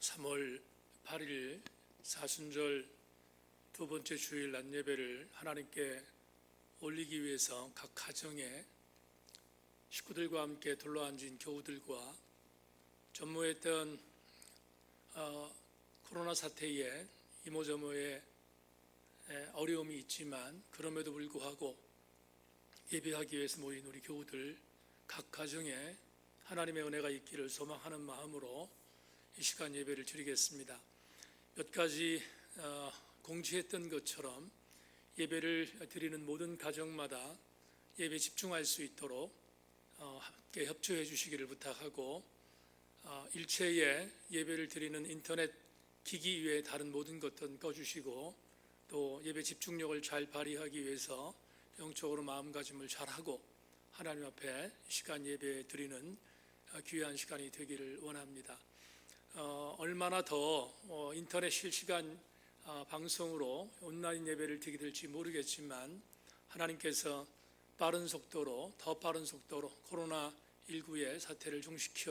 3월 8일 사순절 두 번째 주일 낮 예배를 하나님께 올리기 위해서 각 가정에 식구들과 함께 둘러앉은 교우들과 전무했던 코로나 사태에 이모저모의 어려움이 있지만 그럼에도 불구하고 예배하기 위해서 모인 우리 교우들 각 가정에 하나님의 은혜가 있기를 소망하는 마음으로 이 시간 예배를 드리겠습니다. 몇 가지 공지했던 것처럼 예배를 드리는 모든 가정마다 예배 집중할 수 있도록 함께 협조해 주시기를 부탁하고, 일체의 예배를 드리는 인터넷 기기 외에 다른 모든 것들은 꺼주시고, 또 예배 집중력을 잘 발휘하기 위해서 영적으로 마음가짐을 잘하고 하나님 앞에 시간 예배 드리는 귀한 시간이 되기를 원합니다. 얼마나 더 인터넷 실시간 방송으로 온라인 예배를 드리게 될지 모르겠지만 하나님께서 더 빠른 속도로 코로나19의 사태를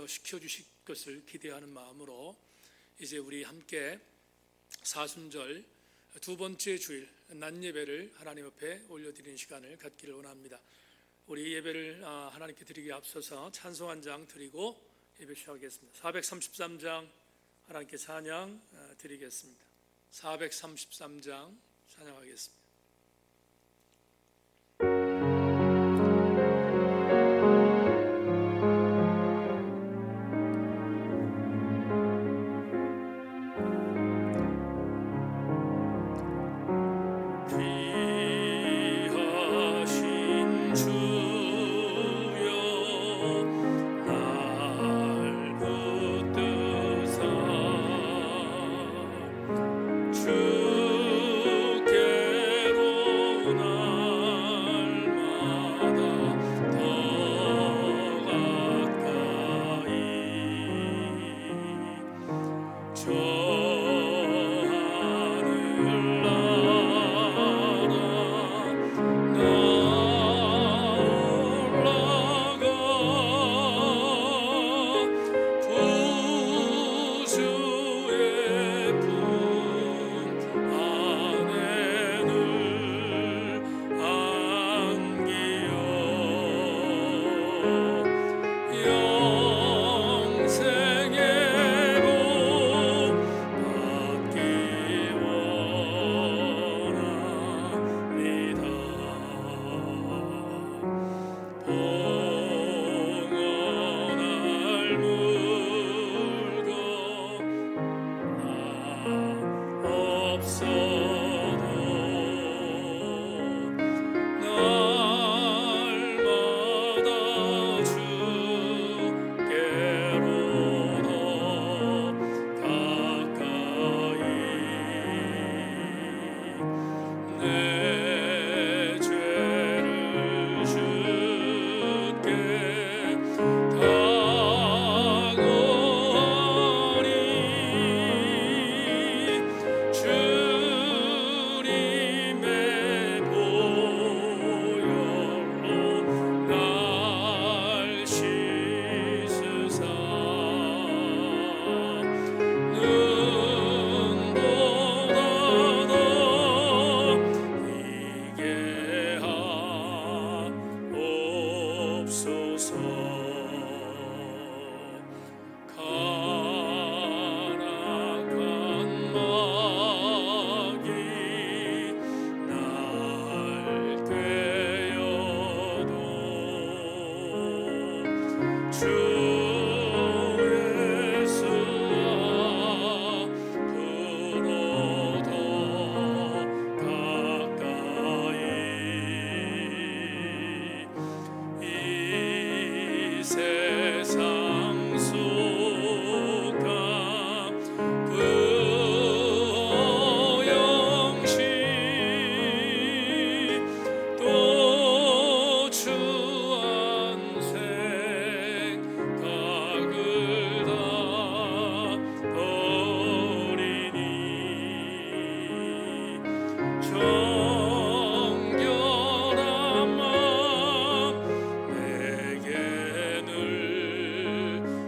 시켜주실 것을 기대하는 마음으로 이제 우리 함께 사순절 두 번째 주일 낮 예배를 하나님 앞에 올려드리는 시간을 갖기를 원합니다. 우리 예배를 하나님께 드리기 앞서서 찬송 한 장 드리고 예배 시작하겠습니다. 433장 하나님께 찬양 드리겠습니다. 433장 찬양하겠습니다.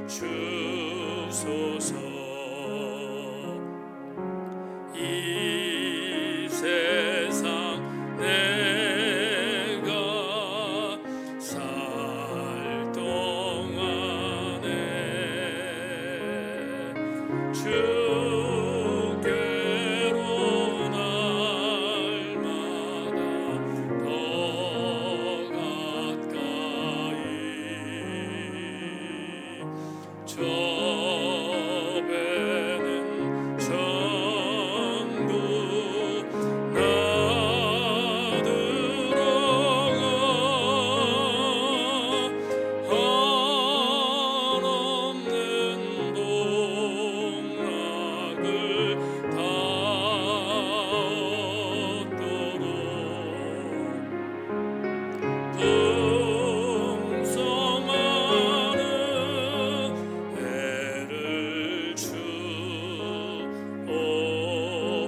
주소서. 주께로 날마다 더 가까이 저 배는 전부 나 들어가 한없는 복락을 다 얻도록 풍성하는 애를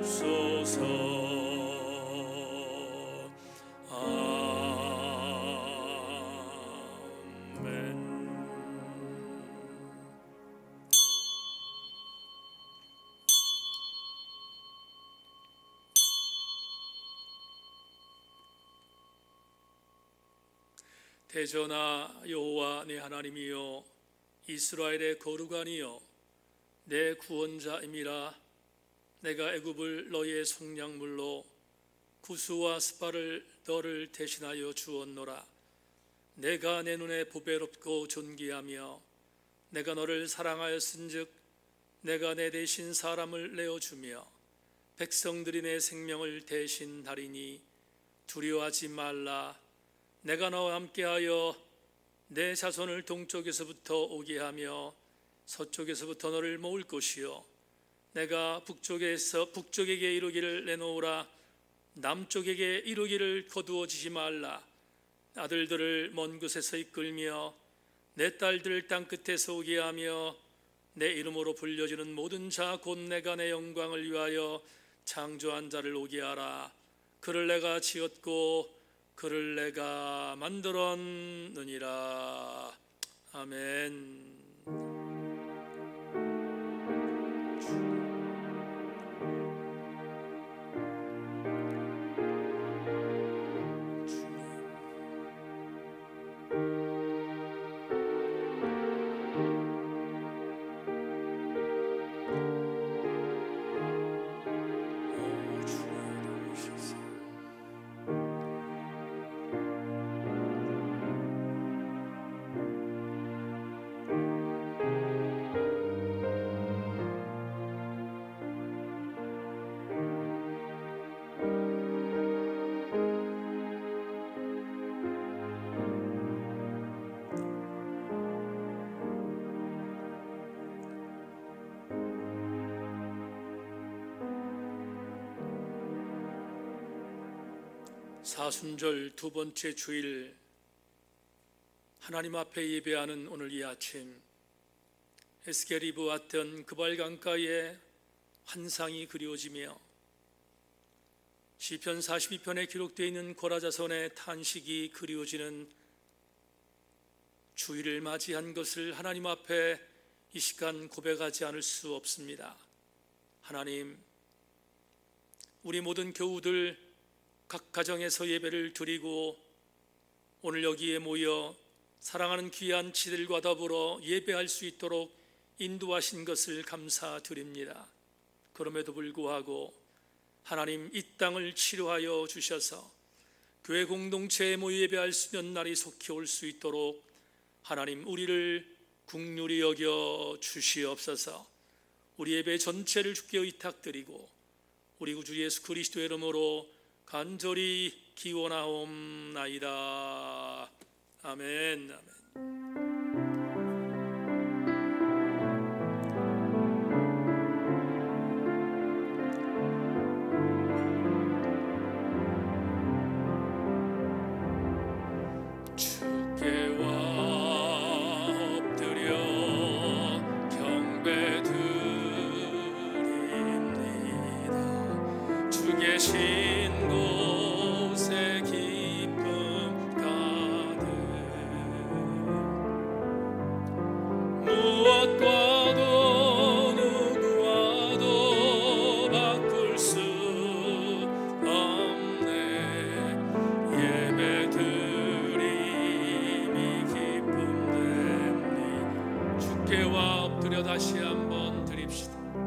주옵소서. 아멘. 대전아 여호와 내 하나님이여 이스라엘의 거룩하니여 내 구원자임이라. 내가 애굽을 너희의 속량물로 구스와 스바를 너를 대신하여 주었노라. 내가 내 눈에 보배롭고 존귀하며 내가 너를 사랑하였은즉 내가 내 대신 사람을 내어주며 백성들이 내 생명을 대신하리니 두려워하지 말라. 내가 너와 함께하여 내 자손을 동쪽에서부터 오게 하며 서쪽에서부터 너를 모을 것이요 내가 북쪽에게 이루기를 내놓으라. 남쪽에게 이루기를 거두어지지 말라. 아들들을 먼 곳에서 이끌며 내 딸들을 땅 끝에서 오게 하며 내 이름으로 불려지는 모든 자 곧 내가 내 영광을 위하여 창조한 자를 오게 하라. 그를 내가 지었고 그를 내가 만들었느니라. 아멘. 사순절 두 번째 주일 하나님 앞에 예배하는 오늘 이 아침, 에스겔이 보았던 그발 강가의 환상이 그리워지며 시편 42편에 기록되어 있는 고라자손의 탄식이 그리워지는 주일을 맞이한 것을 하나님 앞에 이 시간 고백하지 않을 수 없습니다. 하나님, 우리 모든 교우들 각 가정에서 예배를 드리고 오늘 여기에 모여 사랑하는 귀한 지들과 더불어 예배할 수 있도록 인도하신 것을 감사드립니다. 그럼에도 불구하고 하나님, 이 땅을 치료하여 주셔서 교회 공동체에 모여 예배할 수 있는 날이 속히 올 수 있도록 하나님, 우리를 긍휼히 여겨 주시옵소서. 우리 예배 전체를 주께 의탁드리고 우리 구주 예수 그리스도의 이름으로 간절히 기원하옵나이다. 아멘. 아멘. 계신 곳에 기쁨 가득 무엇과도 누구와도 바꿀 수 없네. 예배드림이 기쁨 됩니. 주께와 엎드려 다시 한번 드립시다.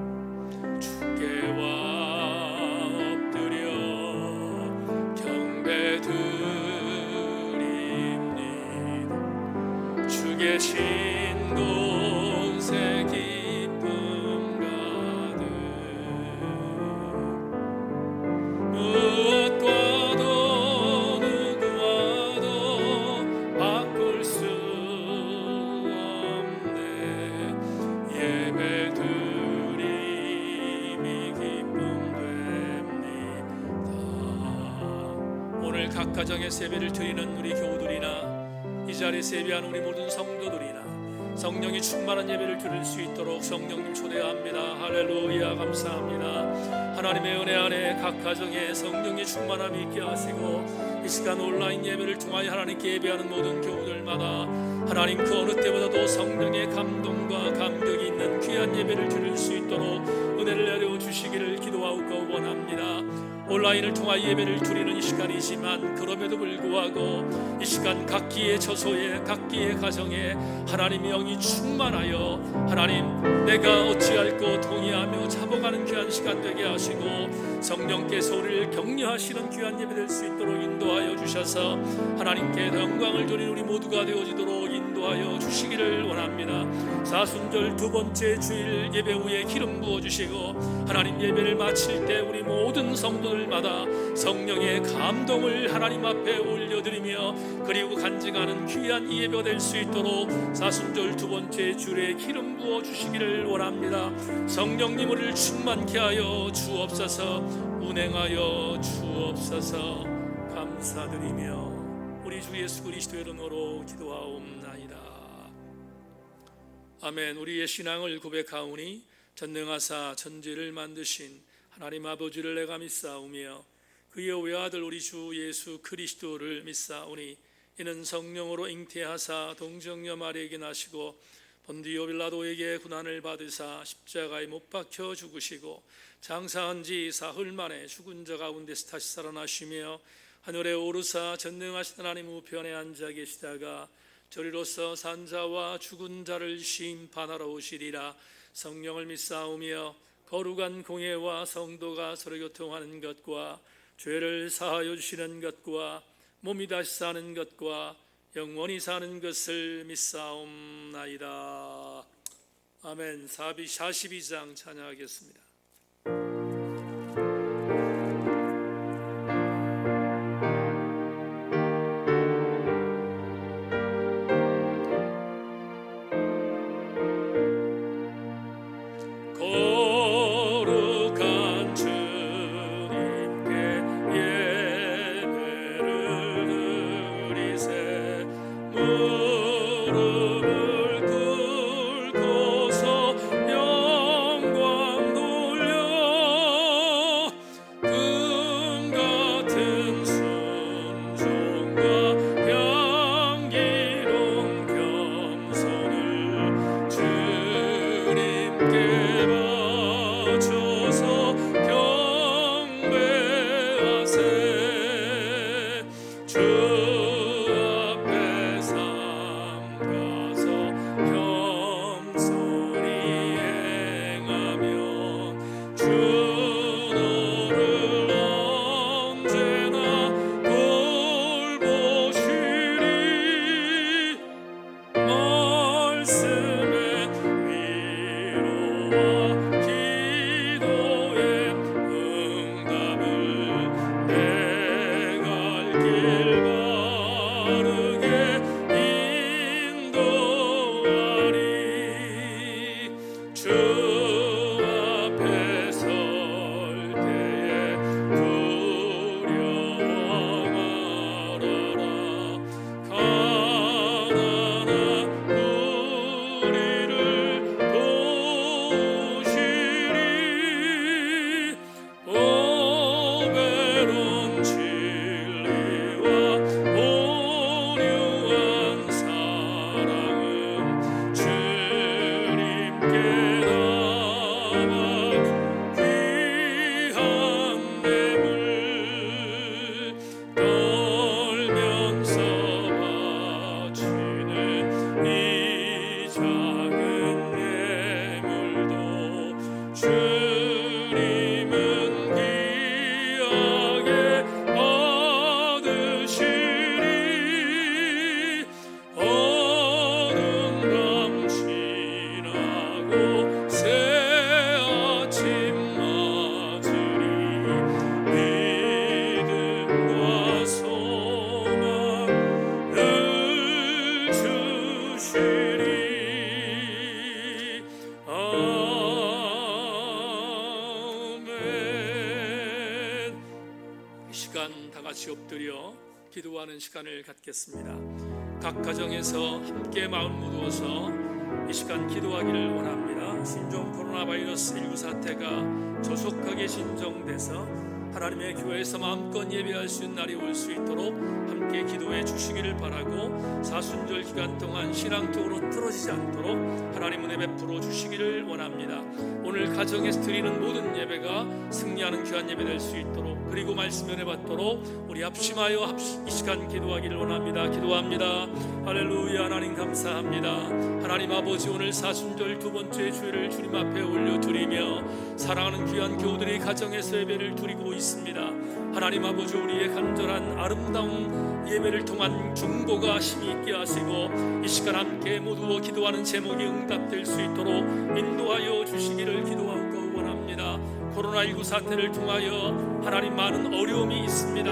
곳에 기쁨 가득 무엇과도 누구와도 바꿀 수 없네 예배 드림이 기쁨 됩니다. 오늘 각 가정의 세배를 드리는 우리 교우들이나 이 자리에서 예배하는 우리 모든 성도들이나 성령이 충만한 예배를 드릴 수 있도록 성령님 초대합니다. 할렐루야. 감사합니다. 하나님의 은혜 안에 각 가정에 성령의 충만함이 있게 하시고 이 시간 온라인 예배를 통하여 하나님께 예배하는 모든 교우들마다 하나님 그 어느 때보다도 성령의 감동과 감격이 있는 귀한 예배를 드릴 수 있도록 은혜를 내려 주시기를 기도하고 원합니다. 온라인을 통하여 예배를 드리는 이 시간이지만 그럼에도 불구하고 이 시간 각기의 처소에 각기의 가정에 하나님의 영이 충만하여 하나님 내가 어찌할꼬 동의하며 잡아가는 귀한 시간 되게 하시고 성령께서 우리를 격려하시는 귀한 예배 될 수 있도록 인도하여 주셔서 하나님께 영광을 돌리는 우리 모두가 되어지도록 인도하여 주시기를 원합니다. 사순절 두 번째 주일 예배 후에 기름 부어주시고 하나님 예배를 마칠 때 우리 모든 성도들마다 성령의 감동을 하나님 앞에 올려드리며 그리고 간증하는 귀한 이 예배가 될 수 있도록 사순절 두 번째 주일에 기름 부어주시기를 원합니다. 성령님 우리를 충만케 하여 주옵소서. 운행하여 주옵소서. 감사드리며 우리 주 예수 그리스도의 이름으로 기도하옵나이다. 아멘. 우리의 신앙을 고백하오니 전능하사 천지를 만드신 하나님 아버지를 내가 믿사오며 그의 외아들 우리 주 예수 그리스도를 믿사오니 이는 성령으로 잉태하사 동정녀 마리아에게 나시고 본디오 빌라도에게 고난을 받으사 십자가에 못 박혀 죽으시고 장사한 지 사흘 만에 죽은 자 가운데서 다시 살아나시며 하늘에 오르사 전능하신 하나님 우편에 앉아 계시다가 저리로서 산자와 죽은 자를 심판하러 오시리라. 성령을 믿사오며 거룩한 공예와 성도가 서로 교통하는 것과 죄를 사하여 주시는 것과 몸이 다시 사는 것과 영원히 사는 것을 믿사옵나이다. 아멘. 42장 찬양하겠습니다. 이 자 같이 엎드려 기도하는 시간을 갖겠습니다. 각 가정에서 함께 마음 모두어서 이 시간 기도하기를 원합니다. 신종 코로나 바이러스 19 사태가 조속하게 진정돼서 하나님의 교회에서 마음껏 예배할 수 있는 날이 올 수 있도록 함께 기도해 주시기를 바라고, 사순절 기간 동안 신앙적으로 틀어지지 않도록 하나님 은혜 베풀어 주시기를 원합니다. 오늘 가정에서 드리는 모든 예배가 승리하는 귀한 예배 될 수 있도록, 그리고 말씀 은혜 받도록 우리 합심하여 이 시간 기도하기를 원합니다. 기도합니다. 할렐루야. 하나님 감사합니다. 하나님 아버지, 오늘 사순절 두 번째 주일을 주님 앞에 올려드리며 사랑하는 귀한 교우들이 가정에서 예배를 드리고 있습니다. 하나님 아버지, 우리의 간절한 아름다운 예배를 통한 중보가 힘이 있게 하시고 이 시간 함께 모두 기도하는 제목이 응답될 수 있도록 인도하여 주시기를 기도하고 원합니다. 코로나19 사태를 통하여 하나님 많은 어려움이 있습니다.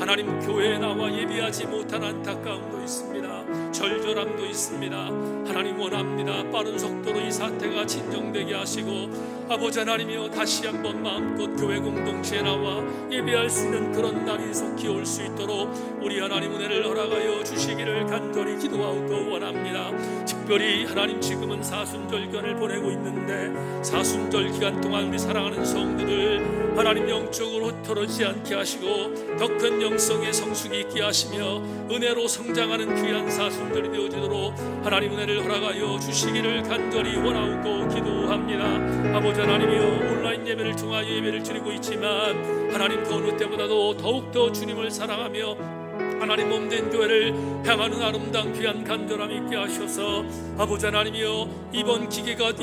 하나님 교회에 나와 예배하지 못한 안타까움도 있습니다. 절절함도 있습니다. 하나님 원합니다. 빠른 속도로 이 사태가 진정되게 하시고 아버지 하나님이여, 다시 한번 마음껏 교회 공동체에 나와 예배할 수 있는 그런 날이 속히 올 수 있도록 우리 하나님 은혜를 허락하여 주시기를 간절히 기도하고 원합니다. 특별히 하나님, 지금은 사순절 기간을 보내고 있는데 사순절 기간 동안 우리 사랑하는 성도들 하나님 영적으로 흩어지지 않게 하시고 더 큰 영성의 성숙이 있게 하시며 은혜로 성장하는 귀한 사순절이 되어지도록 하나님 은혜를 허락하여 주시기를 간절히 원하고 기도합니다. 아버지 하나님이여, 온라인 예배를 통하여 예배를 드리고 있지만 하나님 그 어느 때보다도 더욱더 주님을 사랑하며 하나님 몸된 교회를 향하는 아름다운 귀한 간절함이 있게 하셔서 아버지 하나님이여, 이번 기회가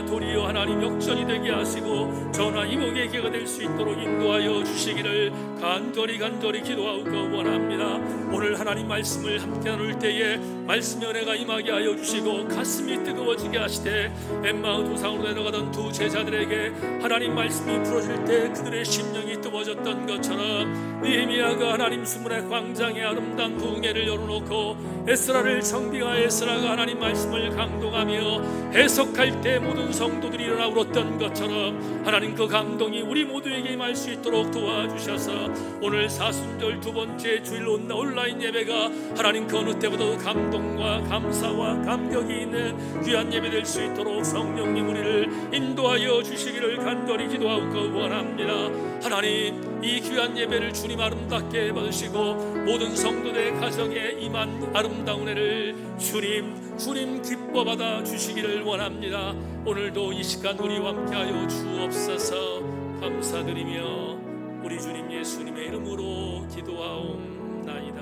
도리어 하나님 역전이 되게 하시고 전화 이목의 기회가 될 수 있도록 인도하여 주시기를 간절히 기도하고 원합니다. 오늘 하나님 말씀을 함께 나눌 때에 말씀의 은혜가 임하게 하여 주시고 가슴이 뜨거워지게 하시되 엠마오 도상으로 내려가던 두 제자들에게 하나님 말씀이 풀어질 때 그들의 심령이 뜨거워졌던 것처럼 느헤미야가 하나님 수문의 광장에 아름다운 부흥회를 열어놓고 에스라를 청빙하여 에스라가 하나님 말씀을 강동하며 해석할 때 모든 성도들이 일어나 울었던 것처럼 하나님 그 감동이 우리 모두에게 임할 수 있도록 도와주셔서 오늘 사순절 두 번째 주일 온라인 예배가 하나님 그 어느 때보다 감동과 감사와 감격이 있는 귀한 예배 될 수 있도록 성령님 우리를 인도하여 주시기를 간절히 기도하고 원합니다. 하나님, 이 귀한 예배를 주님 아름답게 받으시고 모든 성도들의 가정에 임한 아름다운 은혜를 주님 기뻐 받아 주시기를 원합니다. 오늘도 이 시간 우리와 함께하여 주옵소서. 감사드리며 우리 주님 예수님의 이름으로 기도하옵나이다.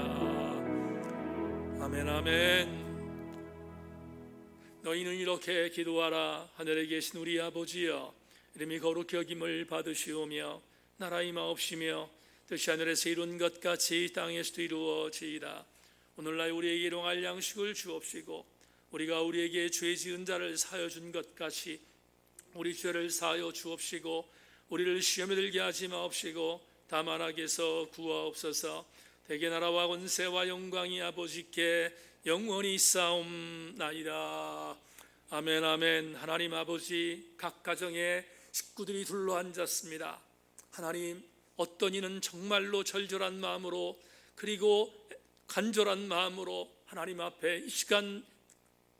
아멘. 아멘. 너희는 이렇게 기도하라. 하늘에 계신 우리 아버지여, 이름이 거룩히 여김을 받으시오며 나라 임하옵시며 뜻이 하늘에서 이룬 것 같이 땅에서도 이루어지이다. 오늘날 우리에게 일용할 양식을 주옵시고 우리가 우리에게 죄 지은 자를 사하여 준 것 같이 우리 죄를 사하여 주옵시고 우리를 시험에 들게 하지 마옵시고 다만 악에서 구하옵소서. 대개 나라와 권세와 영광이 아버지께 영원히 있사옵나이다. 아멘. 아멘. 하나님 아버지, 각 가정에 식구들이 둘러앉았습니다. 하나님, 어떤 이는 정말로 절절한 마음으로 그리고 간절한 마음으로 하나님 앞에 이 시간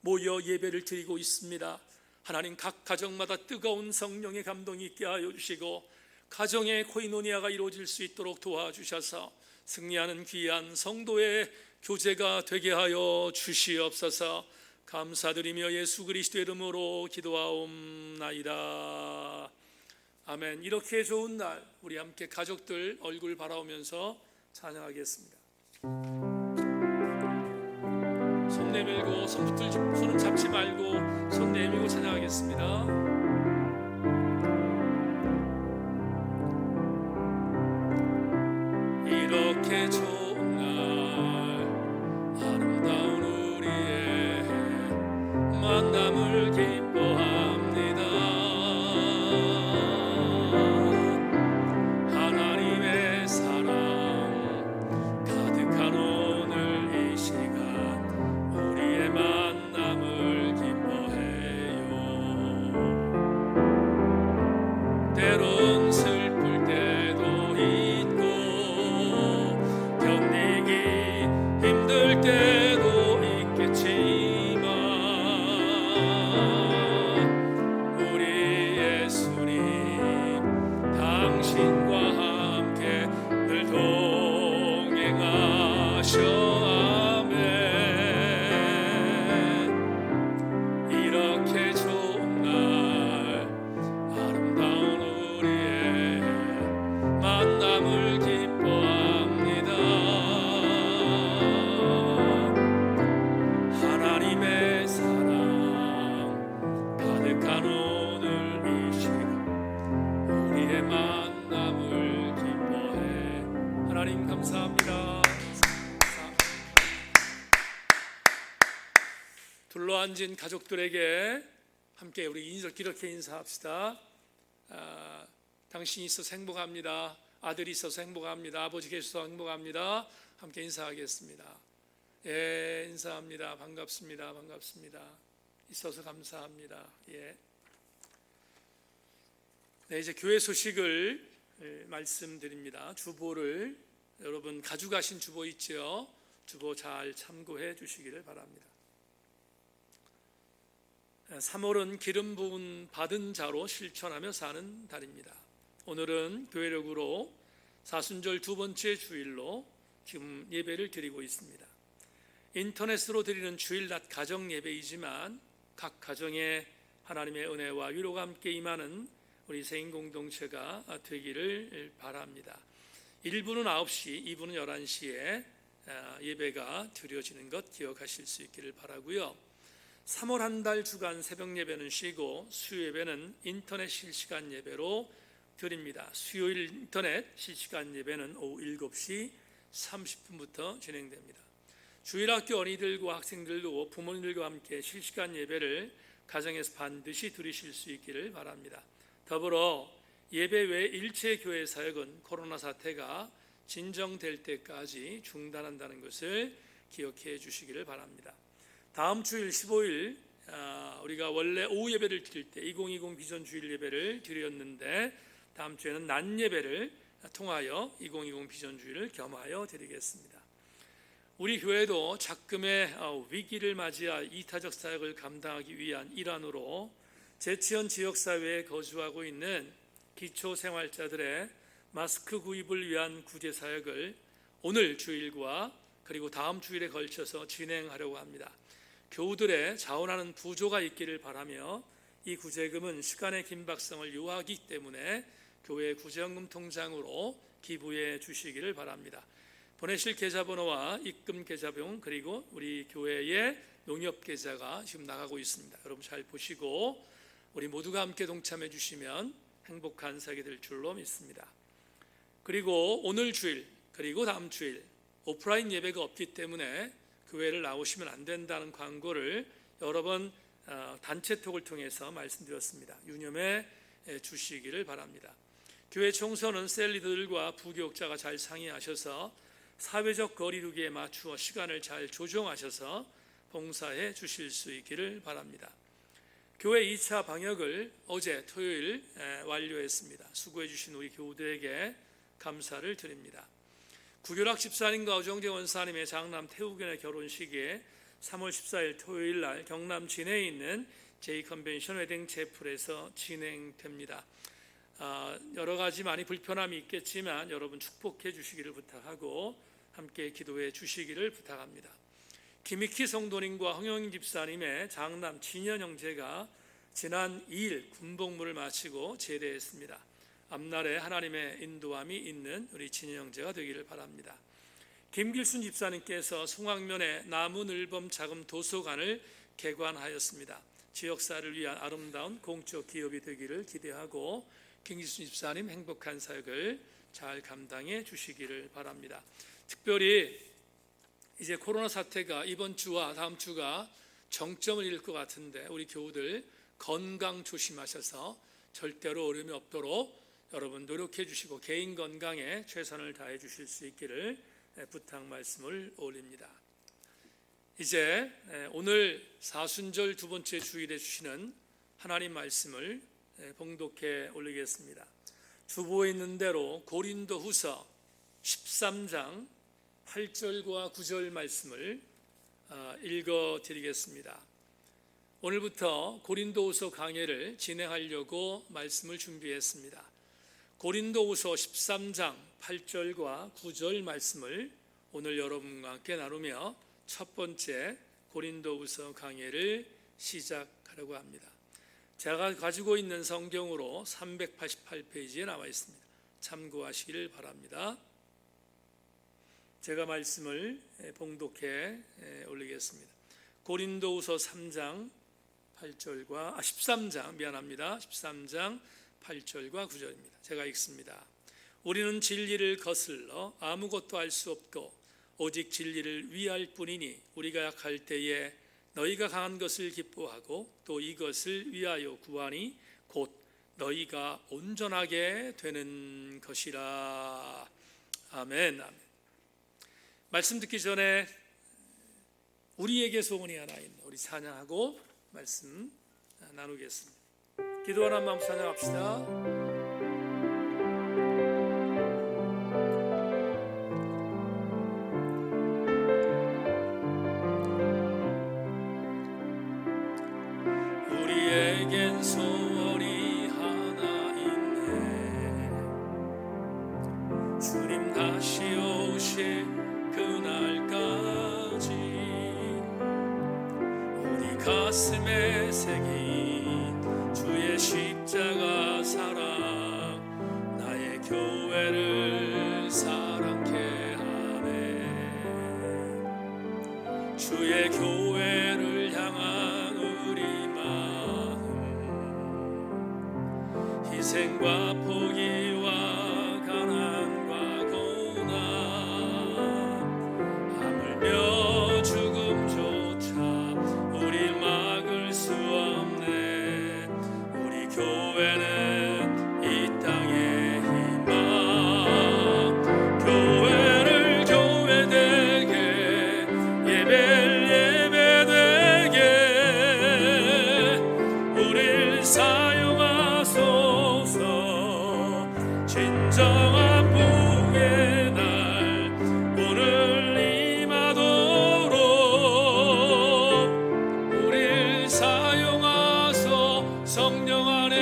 모여 예배를 드리고 있습니다. 하나님, 각 가정마다 뜨거운 성령의 감동이 있게 하여 주시고 가정의 코이노니아가 이루어질 수 있도록 도와주셔서 승리하는 귀한 성도의 교제가 되게 하여 주시옵소서. 감사드리며 예수 그리스도의 이름으로 기도하옵나이다. 아멘. 이렇게 좋은 날 우리 함께 가족들 얼굴 바라보면서 찬양하겠습니다. 손 내밀고 손은 잡지 말고 손 내밀고 찬양하겠습니다. 이렇게 좋은 날 아름다운 우리의 만남을 기뻐합니다. 하나님의 사랑 가득한 오늘 이 시간 우리의 만남을 기뻐해요. 앉은 가족들에게 함께 우리 이렇게 인사합시다. 당신이 있어서 행복합니다. 아들이 있어서 행복합니다. 아버지 계셔서 행복합니다. 함께 인사하겠습니다. 예, 인사합니다. 반갑습니다. 반갑습니다. 있어서 감사합니다. 예. 네, 이제 교회 소식을 말씀드립니다. 주보를 여러분 가져가신 주보 있죠? 주보 잘 참고해 주시기를 바랍니다. 3월은 기름 부음 받은 자로 실천하며 사는 달입니다. 오늘은 교회력으로 사순절 두 번째 주일로 지금 예배를 드리고 있습니다. 인터넷으로 드리는 주일 낮 가정 예배이지만 각 가정에 하나님의 은혜와 위로가 함께 임하는 우리 세인 공동체가 되기를 바랍니다. 1부는 9시, 2부는 11시에 예배가 드려지는 것 기억하실 수 있기를 바라고요. 3월 한 달 주간 새벽 예배는 쉬고 수요 예배는 인터넷 실시간 예배로 드립니다. 수요일 인터넷 실시간 예배는 오후 7시 30분부터 진행됩니다. 주일학교 어린이들과 학생들도 부모님들과 함께 실시간 예배를 가정에서 반드시 드리실 수 있기를 바랍니다. 더불어 예배 외 일체 교회 사역은 코로나 사태가 진정될 때까지 중단한다는 것을 기억해 주시기를 바랍니다. 다음 주일 15일 우리가 원래 오후 예배를 드릴 때 2020 비전 주일 예배를 드렸는데 다음 주에는 낮 예배를 통하여 2020 비전 주일을 겸하여 드리겠습니다. 우리 교회도 작금의 위기를 맞이할 이타적 사역을 감당하기 위한 일환으로 제치현 지역사회에 거주하고 있는 기초생활자들의 마스크 구입을 위한 구제사역을 오늘 주일과 그리고 다음 주일에 걸쳐서 진행하려고 합니다. 교우들의 자원하는 부조가 있기를 바라며 이 구제금은 시간의 긴박성을 요하기 때문에 교회 구제연금 통장으로 기부해 주시기를 바랍니다. 보내실 계좌번호와 입금 계좌병 그리고 우리 교회의 농협 계좌가 지금 나가고 있습니다. 여러분 잘 보시고 우리 모두가 함께 동참해 주시면 행복한 사역이 될 줄로 믿습니다. 그리고 오늘 주일 그리고 다음 주일 오프라인 예배가 없기 때문에 교회를 나오시면 안 된다는 광고를 여러 번 단체톡을 통해서 말씀드렸습니다. 유념해 주시기를 바랍니다. 교회 총선은 셀리들과 부교육자가 잘 상의하셔서 사회적 거리두기에 맞추어 시간을 잘 조정하셔서 봉사해 주실 수 있기를 바랍니다. 교회 2차 방역을 어제 토요일 완료했습니다. 수고해 주신 우리 교우들에게 감사를 드립니다. 구교락 집사님과 어정재 원사님의 장남 태우견의 결혼식에 3월 14일 토요일 날 경남 진해에 있는 제이컨벤션 웨딩 채플에서 진행됩니다. 여러 가지 많이 불편함이 있겠지만 여러분 축복해 주시기를 부탁하고 함께 기도해 주시기를 부탁합니다. 김익희 성도님과 황영인 집사님의 장남 진현 형제가 지난 2일 군복무를 마치고 제대했습니다. 앞날에 하나님의 인도함이 있는 우리 진현 형제가 되기를 바랍니다. 김길순 집사님께서 송악면에 나무늘범 자금 도서관을 개관하였습니다. 지역사를 위한 아름다운 공적 기업이 되기를 기대하고 김길순 집사님 행복한 사역을 잘 감당해 주시기를 바랍니다. 특별히 이제 코로나 사태가 이번 주와 다음 주가 정점을 잃을 것 같은데 우리 교우들 건강 조심하셔서 절대로 어려움이 없도록 여러분 노력해 주시고 개인 건강에 최선을 다해 주실 수 있기를 부탁 말씀을 올립니다. 이제 오늘 사순절 두 번째 주일에 주시는 하나님 말씀을 봉독해 올리겠습니다. 주보에 있는 대로 고린도후서 13장 8절과 9절 말씀을 읽어 드리겠습니다. 오늘부터 고린도후서 강해를 진행하려고 말씀을 준비했습니다. 고린도후서 13장 8절과 9절 말씀을 오늘 여러분과 함께 나누며 첫 번째 고린도후서 강해를 시작하려고 합니다. 제가 가지고 있는 성경으로 388페이지에 나와 있습니다. 참고하시기를 바랍니다. 제가 말씀을 봉독해 올리겠습니다. 고린도후서 13장 8절과 9절입니다. 제가 읽습니다. 우리는 진리를 거슬러 아무것도 할 수 없고 오직 진리를 위할 뿐이니 우리가 약할 때에 너희가 강한 것을 기뻐하고 또 이것을 위하여 구하니 곧 너희가 온전하게 되는 것이라. 아멘. 아멘. 말씀 듣기 전에 우리에게 소원이 하나 있는 우리 찬양하고 말씀 나누겠습니다. 기도하는 마음 찬양합시다. 우리에겐 소원이 하나 있네. 주님 다시 오실 그날까지 우리 가슴에 새긴 주의 십자가 사랑 나의 교회를 사랑케 하네. 주의 교회를 향한 우리 마음 희생과 포기와 가난과 고난 하물며 죽음조차 우리 막을 수 없네. 우리 교회는 이 땅의 희망 교회를 교회되게 예배를 예배되게 우릴 사용하소서. 진정한 부흥의 날 오늘 임하도록 우릴 사용하소. 성령 안에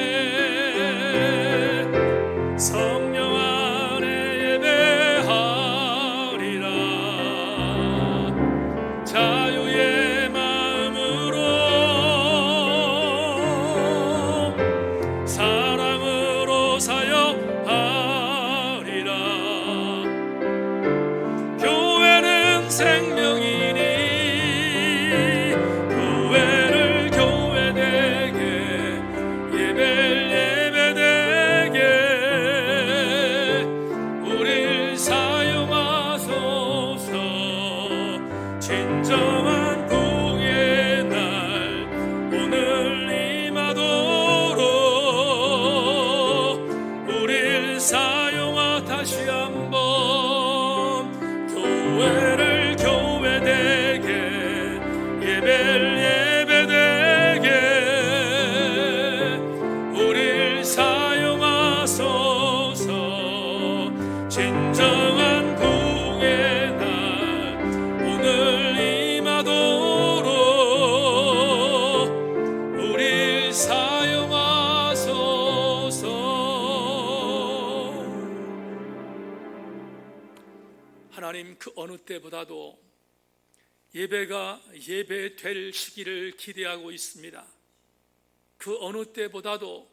예배하리라. 자유의 마음으로 사랑으로 사역하리라. 교회는 생명이니 교회를 교회되게 예배를 예배되게 우릴 사용하소서. 진정한 부흥의 날 오늘 임하도록 우릴 사용하. 다시 한번 교회를 교회되게 예배를 예배되게 우릴 사용하소서. 진정한 부흥의 날 오늘 임하도록 우릴 사용하소서. 하나님, 그 어느 때보다도 예배가 예배될 시기를 기대하고 있습니다. 그 어느 때보다도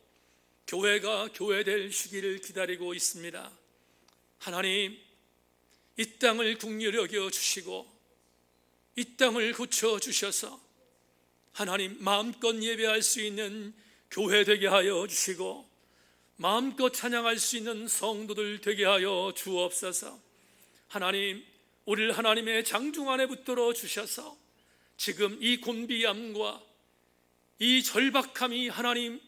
교회가 교회될 시기를 기다리고 있습니다. 하나님, 이 땅을 긍휼히 여겨 주시고 이 땅을 고쳐 주셔서 하나님 마음껏 예배할 수 있는 교회 되게 하여 주시고 마음껏 찬양할 수 있는 성도들 되게 하여 주옵소서. 하나님, 우리를 하나님의 장중 안에 붙들어 주셔서 지금 이 곤비암과 이 절박함이 하나님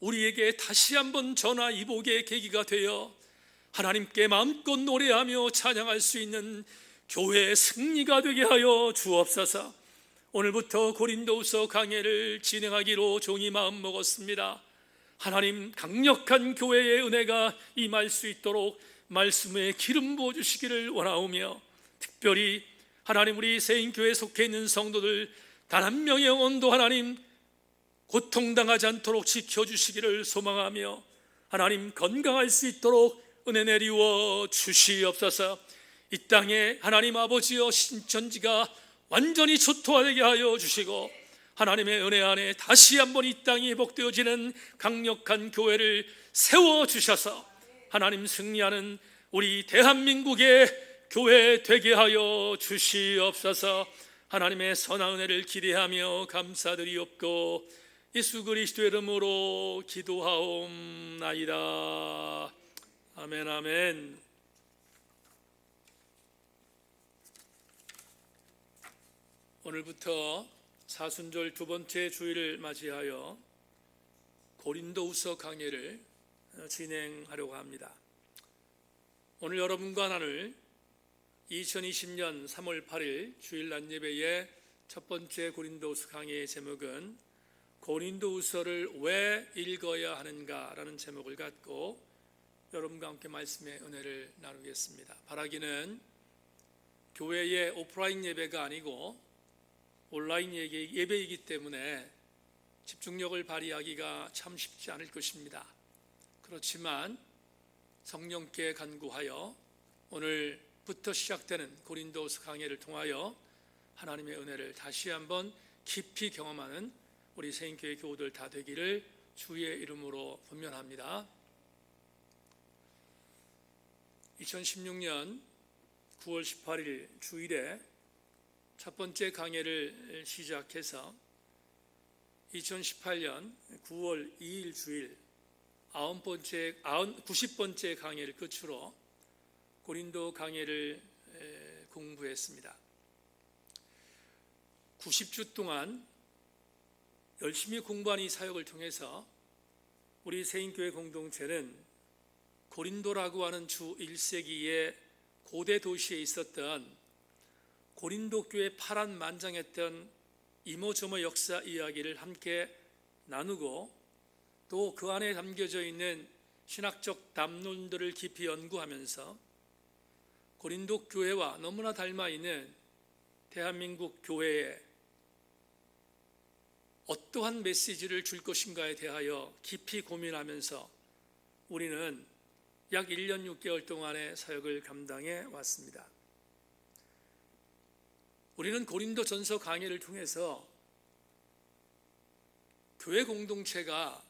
우리에게 다시 한번 전화 이복의 계기가 되어 하나님께 마음껏 노래하며 찬양할 수 있는 교회의 승리가 되게 하여 주옵소서. 오늘부터 고린도후서 강해를 진행하기로 종이 마음 먹었습니다. 하나님, 강력한 교회의 은혜가 임할 수 있도록 말씀에 기름 부어 주시기를 원하오며, 특별히 하나님 우리 세인교회에 속해 있는 성도들 단 한 명의 영혼도 하나님 고통당하지 않도록 지켜주시기를 소망하며, 하나님 건강할 수 있도록 은혜 내리워 주시옵소서. 이 땅에 하나님 아버지여 신천지가 완전히 초토화되게 하여 주시고 하나님의 은혜 안에 다시 한번 이 땅이 회복되어지는 강력한 교회를 세워주셔서 하나님 승리하는 우리 대한민국의 교회 되게 하여 주시옵소서. 하나님의 선한 은혜를 기대하며 감사드리옵고 예수 그리스도의 이름으로 기도하옵나이다. 아멘. 아멘. 오늘부터 사순절 두 번째 주일을 맞이하여 고린도후서 강해를 진행하려고 합니다. 오늘 여러분과 나눌 2020년 3월 8일 주일 낮 예배의 첫 번째 고린도후서 강해의 제목은 고린도후서를 왜 읽어야 하는가라는 제목을 갖고 여러분과 함께 말씀의 은혜를 나누겠습니다. 바라기는 교회의 오프라인 예배가 아니고 온라인 예배이기 때문에 집중력을 발휘하기가 참 쉽지 않을 것입니다. 그렇지만 성령께 간구하여 오늘부터 시작되는 고린도후서 강해를 통하여 하나님의 은혜를 다시 한번 깊이 경험하는 우리 새인교회 교우들 다 되기를 주의 이름으로 권면합니다. 2016년 9월 18일 주일에 첫 번째 강해를 시작해서 2018년 9월 2일 주일 90번째 강해를 끝으로 고린도 강해를 공부했습니다. 90주 동안 열심히 공부한 이 사역을 통해서 우리 새인교회 공동체는 고린도라고 하는 주 1세기의 고대 도시에 있었던 고린도 교회 파란만장했던 이모저모 역사 이야기를 함께 나누고 또 그 안에 담겨져 있는 신학적 담론들을 깊이 연구하면서 고린도 교회와 너무나 닮아 있는 대한민국 교회에 어떠한 메시지를 줄 것인가에 대하여 깊이 고민하면서 우리는 약 1년 6개월 동안의 사역을 감당해 왔습니다. 우리는 고린도 전서 강해를 통해서 교회 공동체가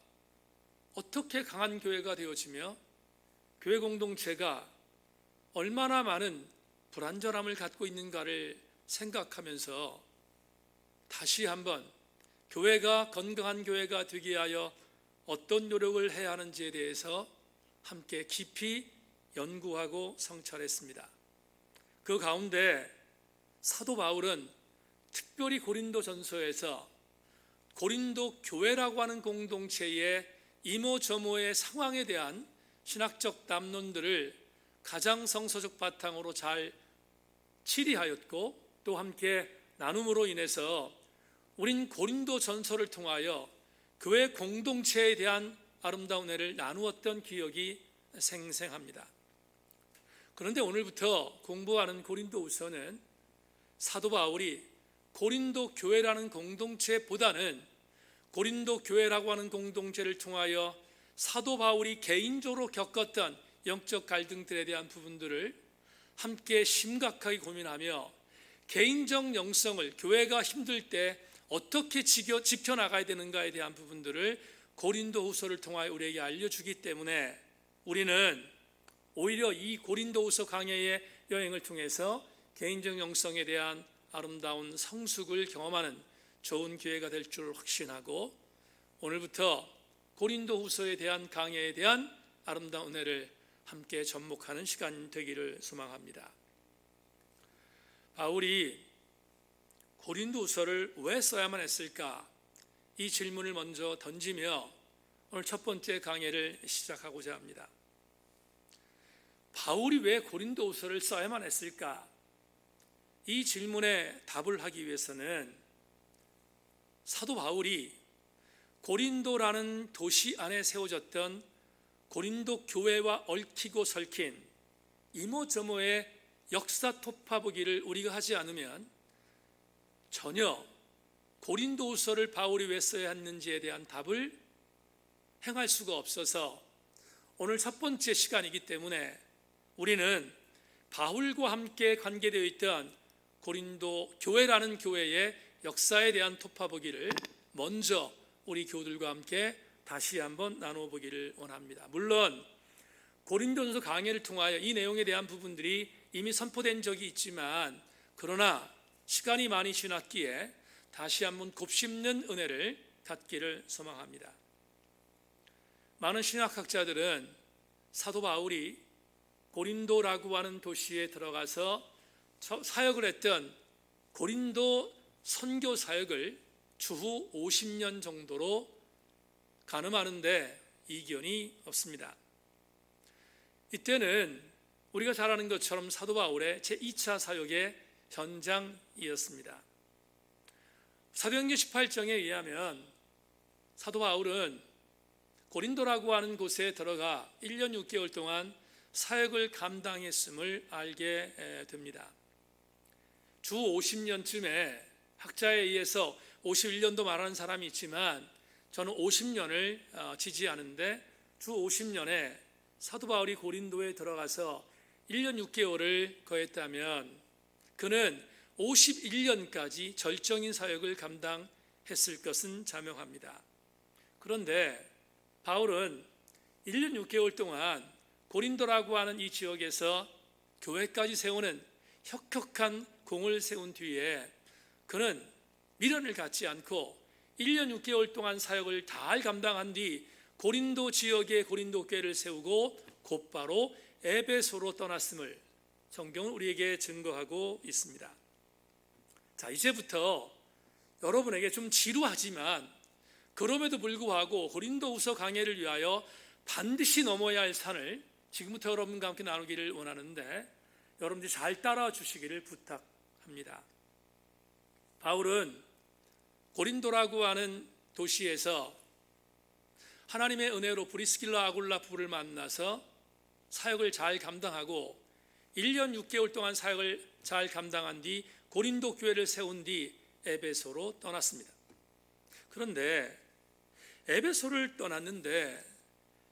어떻게 강한 교회가 되어지며 교회 공동체가 얼마나 많은 불완전함을 갖고 있는가를 생각하면서 다시 한번 교회가 건강한 교회가 되기 위하여 어떤 노력을 해야 하는지에 대해서 함께 깊이 연구하고 성찰했습니다. 그 가운데 사도 바울은 특별히 고린도 전서에서 고린도 교회라고 하는 공동체의 이모저모의 상황에 대한 신학적 담론들을 가장 성서적 바탕으로 잘 치리하였고 또 함께 나눔으로 인해서 우린 고린도 전서를 통하여 교회 공동체에 대한 아름다운 은혜를 나누었던 기억이 생생합니다. 그런데 오늘부터 공부하는 고린도후서는 사도 바울이 고린도 교회라는 공동체보다는 고린도 교회라고 하는 공동체를 통하여 사도 바울이 개인적으로 겪었던 영적 갈등들에 대한 부분들을 함께 심각하게 고민하며 개인적 영성을 교회가 힘들 때 어떻게 지켜나가야 되는가에 대한 부분들을 고린도후서를 통하여 우리에게 알려주기 때문에 우리는 오히려 이 고린도후서 강해의 여행을 통해서 개인적 영성에 대한 아름다운 성숙을 경험하는 좋은 기회가 될 줄 확신하고 오늘부터 고린도후서에 대한 강해에 대한 아름다운 은혜를 함께 접목하는 시간 되기를 소망합니다. 바울이 고린도후서를 왜 써야만 했을까? 이 질문을 먼저 던지며 오늘 첫 번째 강해를 시작하고자 합니다. 바울이 왜 고린도후서를 써야만 했을까? 이 질문에 답을 하기 위해서는 사도 바울이 고린도라는 도시 안에 세워졌던 고린도 교회와 얽히고 설킨 이모저모의 역사 토파보기를 우리가 하지 않으면 전혀 고린도후서를 바울이 왜 써야 했는지에 대한 답을 행할 수가 없어서 오늘 첫 번째 시간이기 때문에 우리는 바울과 함께 관계되어 있던 고린도 교회라는 교회의 역사에 대한 토파보기를 먼저 우리 교우들과 함께 다시 한번 나눠보기를 원합니다. 물론 고린도전서 강해를 통하여 이 내용에 대한 부분들이 이미 선포된 적이 있지만 그러나 시간이 많이 지났기에 다시 한번 곱씹는 은혜를 갖기를 소망합니다. 많은 신학학자들은 사도 바울이 고린도라고 하는 도시에 들어가서 사역을 했던 고린도 선교 사역을 추후 50년 정도로 가늠하는데 이견이 없습니다. 이때는 우리가 잘 아는 것처럼 사도 바울의 제2차 사역의 현장이었습니다. 사도행전 18장에 의하면 사도 바울은 고린도라고 하는 곳에 들어가 1년 6개월 동안 사역을 감당했음을 알게 됩니다. 주 50년쯤에 학자에 의해서 51년도 말하는 사람이 있지만 저는 50년을 지지하는데 주 50년에 사도 바울이 고린도에 들어가서 1년 6개월을 거했다면 그는 51년까지 절정인 사역을 감당했을 것은 자명합니다. 그런데 바울은 1년 6개월 동안 고린도라고 하는 이 지역에서 교회까지 세우는 혁혁한 공을 세운 뒤에 그는 미련을 갖지 않고 1년 6개월 동안 사역을 잘 감당한 뒤 고린도 지역에 고린도 교회를 세우고 곧바로 에베소로 떠났음을 성경은 우리에게 증거하고 있습니다. 자, 이제부터 여러분에게 좀 지루하지만 그럼에도 불구하고 고린도후서 강해를 위하여 반드시 넘어야 할 산을 지금부터 여러분과 함께 나누기를 원하는데 여러분들이 잘 따라와 주시기를 부탁합니다. 바울은 고린도라고 하는 도시에서 하나님의 은혜로 브리스길라 아굴라 부부를 만나서 사역을 잘 감당하고 1년 6개월 동안 사역을 잘 감당한 뒤 고린도 교회를 세운 뒤 에베소로 떠났습니다. 그런데 에베소를 떠났는데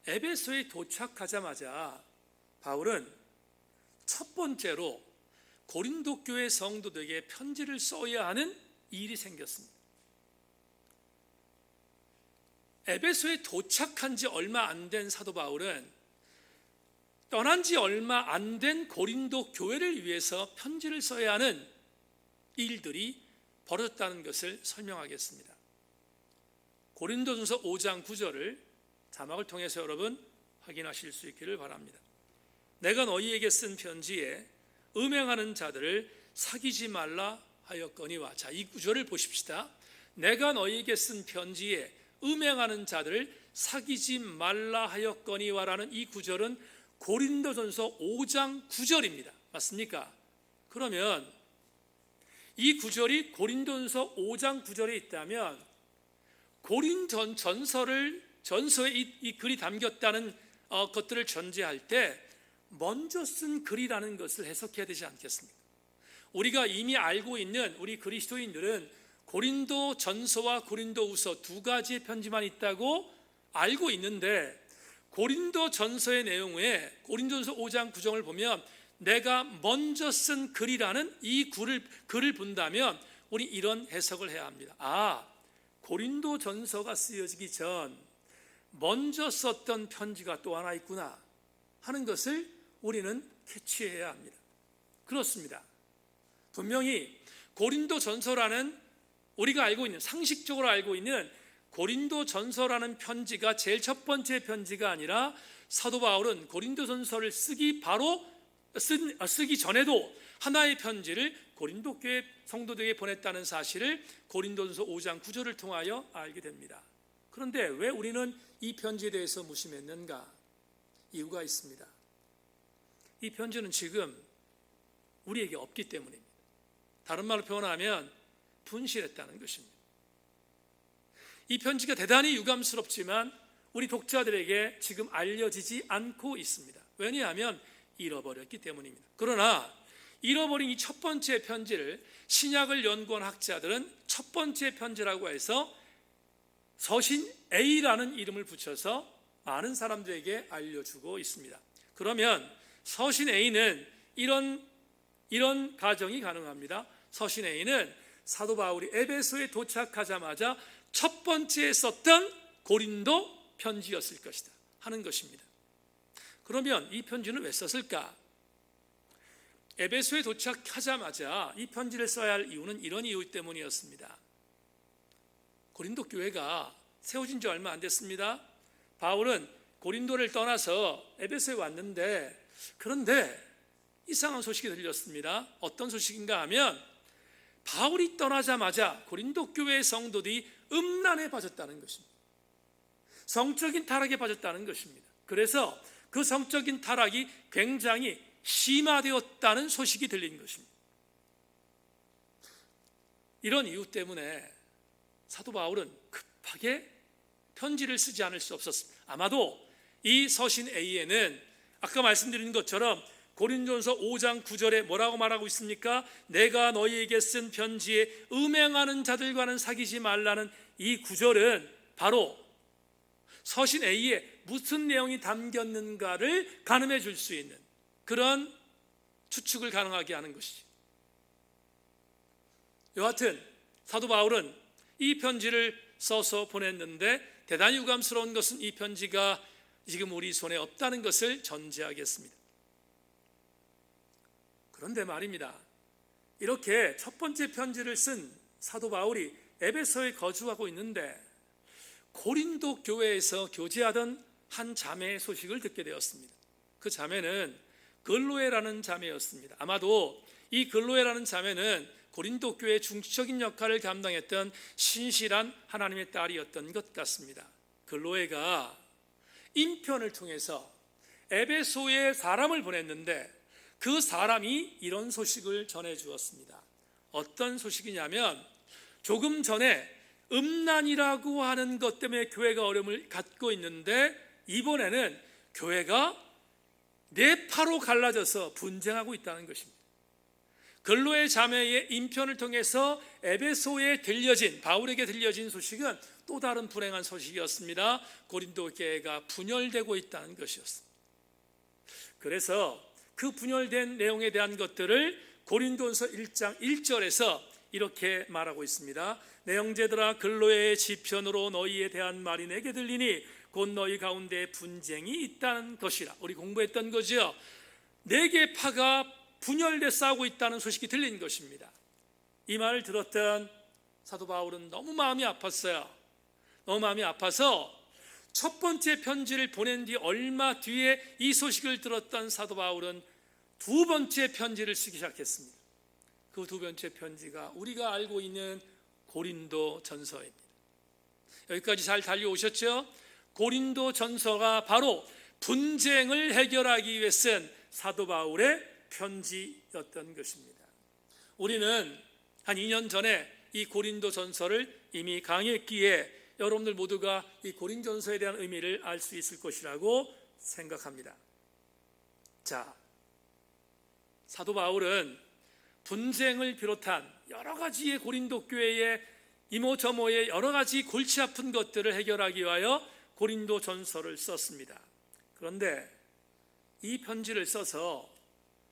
에베소에 도착하자마자 바울은 첫 번째로 고린도 교회 성도들에게 편지를 써야 하는 일이 생겼습니다. 에베소에 도착한 지 얼마 안 된 사도 바울은 떠난 지 얼마 안 된 고린도 교회를 위해서 편지를 써야 하는 일들이 벌어졌다는 것을 설명하겠습니다. 고린도전서 5장 9절을 자막을 통해서 여러분 확인하실 수 있기를 바랍니다. 내가 너희에게 쓴 편지에 음행하는 자들을 사귀지 말라 하였거니와. 자, 이 구절을 보십시다. 내가 너희에게 쓴 편지에 음행하는 자들을 사귀지 말라 하였거니와라는 이 구절은 고린도전서 5장 9절입니다. 맞습니까? 그러면 이 구절이 고린도전서 5장 9절에 있다면 고린전서에 이 글이 담겼다는 것들을 전제할 때 먼저 쓴 글이라는 것을 해석해야 되지 않겠습니까? 우리가 이미 알고 있는 우리 그리스도인들은 고린도 전서와 고린도 후서 두 가지의 편지만 있다고 알고 있는데 고린도 전서의 내용에 고린도전서 5장 9절을 보면 내가 먼저 쓴 글이라는 이 글을 본다면 우리 이런 해석을 해야 합니다. 아, 고린도 전서가 쓰여지기 전 먼저 썼던 편지가 또 하나 있구나 하는 것을 우리는 캐치해야 합니다. 그렇습니다. 분명히 고린도 전서라는 우리가 알고 있는 상식적으로 알고 있는 고린도 전서라는 편지가 제일 첫 번째 편지가 아니라 사도 바울은 고린도 전서를 쓰기 전에도 하나의 편지를 고린도 교회 성도들에게 보냈다는 사실을 고린도전서 5장 9절을 통하여 알게 됩니다. 그런데 왜 우리는 이 편지에 대해서 무심했는가? 이유가 있습니다. 이 편지는 지금 우리에게 없기 때문입니다. 다른 말로 표현하면 분실했다는 것입니다. 이 편지가 대단히 유감스럽지만 우리 독자들에게 지금 알려지지 않고 있습니다. 왜냐하면 잃어버렸기 때문입니다. 그러나 잃어버린 이 첫 번째 편지를 신약을 연구한 학자들은 첫 번째 편지라고 해서 서신 A라는 이름을 붙여서 많은 사람들에게 알려주고 있습니다. 그러면 서신 A는 이런 가정이 가능합니다. 서신 A는 사도 바울이 에베소에 도착하자마자 첫 번째 썼던 고린도 편지였을 것이다 하는 것입니다. 그러면 이 편지는 왜 썼을까? 에베소에 도착하자마자 이 편지를 써야 할 이유는 이런 이유 때문이었습니다. 고린도 교회가 세워진 지 얼마 안 됐습니다. 바울은 고린도를 떠나서 에베소에 왔는데 그런데 이상한 소식이 들렸습니다. 어떤 소식인가 하면 바울이 떠나자마자 고린도 교회의 성도들이 음란에 빠졌다는 것입니다. 성적인 타락에 빠졌다는 것입니다. 그래서 그 성적인 타락이 굉장히 심화되었다는 소식이 들린 것입니다. 이런 이유 때문에 사도 바울은 급하게 편지를 쓰지 않을 수 없었습니다. 아마도 이 서신 A에는 아까 말씀드린 것처럼 고린도전서 5장 9절에 뭐라고 말하고 있습니까? 내가 너희에게 쓴 편지에 음행하는 자들과는 사귀지 말라는 이 구절은 바로 서신 A에 무슨 내용이 담겼는가를 가늠해 줄 수 있는 그런 추측을 가능하게 하는 것이죠. 여하튼 사도 바울은 이 편지를 써서 보냈는데 대단히 유감스러운 것은 이 편지가 지금 우리 손에 없다는 것을 전제하겠습니다. 그런데 말입니다, 이렇게 첫 번째 편지를 쓴 사도 바울이 에베소에 거주하고 있는데 고린도 교회에서 교제하던 한 자매의 소식을 듣게 되었습니다. 그 자매는 글로에라는 자매였습니다. 아마도 이 글로에라는 자매는 고린도 교회의 중시적인 역할을 감당했던 신실한 하나님의 딸이었던 것 같습니다. 글로에가 인편을 통해서 에베소에 사람을 보냈는데 그 사람이 이런 소식을 전해 주었습니다. 어떤 소식이냐면 조금 전에 음란이라고 하는 것 때문에 교회가 어려움을 갖고 있는데 이번에는 교회가 네 파로 갈라져서 분쟁하고 있다는 것입니다. 글로의 자매의 인편을 통해서 에베소에 들려진, 바울에게 들려진 소식은 또 다른 불행한 소식이었습니다. 고린도 교회가 분열되고 있다는 것이었습니다. 그래서 그 분열된 내용에 대한 것들을 고린도전서 1장 1절에서 이렇게 말하고 있습니다. 내 형제들아, 글로의 지편으로 너희에 대한 말이 내게 들리니 곧 너희 가운데 분쟁이 있다는 것이라. 우리 공부했던 거죠. 네 개 파가 분열돼 싸우고 있다는 소식이 들린 것입니다. 이 말을 들었던 사도 바울은 너무 마음이 아팠어요. 너무 마음이 아파서 첫 번째 편지를 보낸 뒤 얼마 뒤에 이 소식을 들었던 사도 바울은 두 번째 편지를 쓰기 시작했습니다. 그 두 번째 편지가 우리가 알고 있는 고린도 전서입니다. 여기까지 잘 달려오셨죠? 고린도 전서가 바로 분쟁을 해결하기 위해 쓴 사도 바울의 편지였던 것입니다. 우리는 한 2년 전에 이 고린도 전서를 이미 강의했기에 여러분들 모두가 이 고린도 전서에 대한 의미를 알 수 있을 것이라고 생각합니다. 자, 사도 바울은 분쟁을 비롯한 여러 가지의 고린도 교회의 이모저모의 여러 가지 골치 아픈 것들을 해결하기 위하여 고린도 전서를 썼습니다. 그런데 이 편지를 써서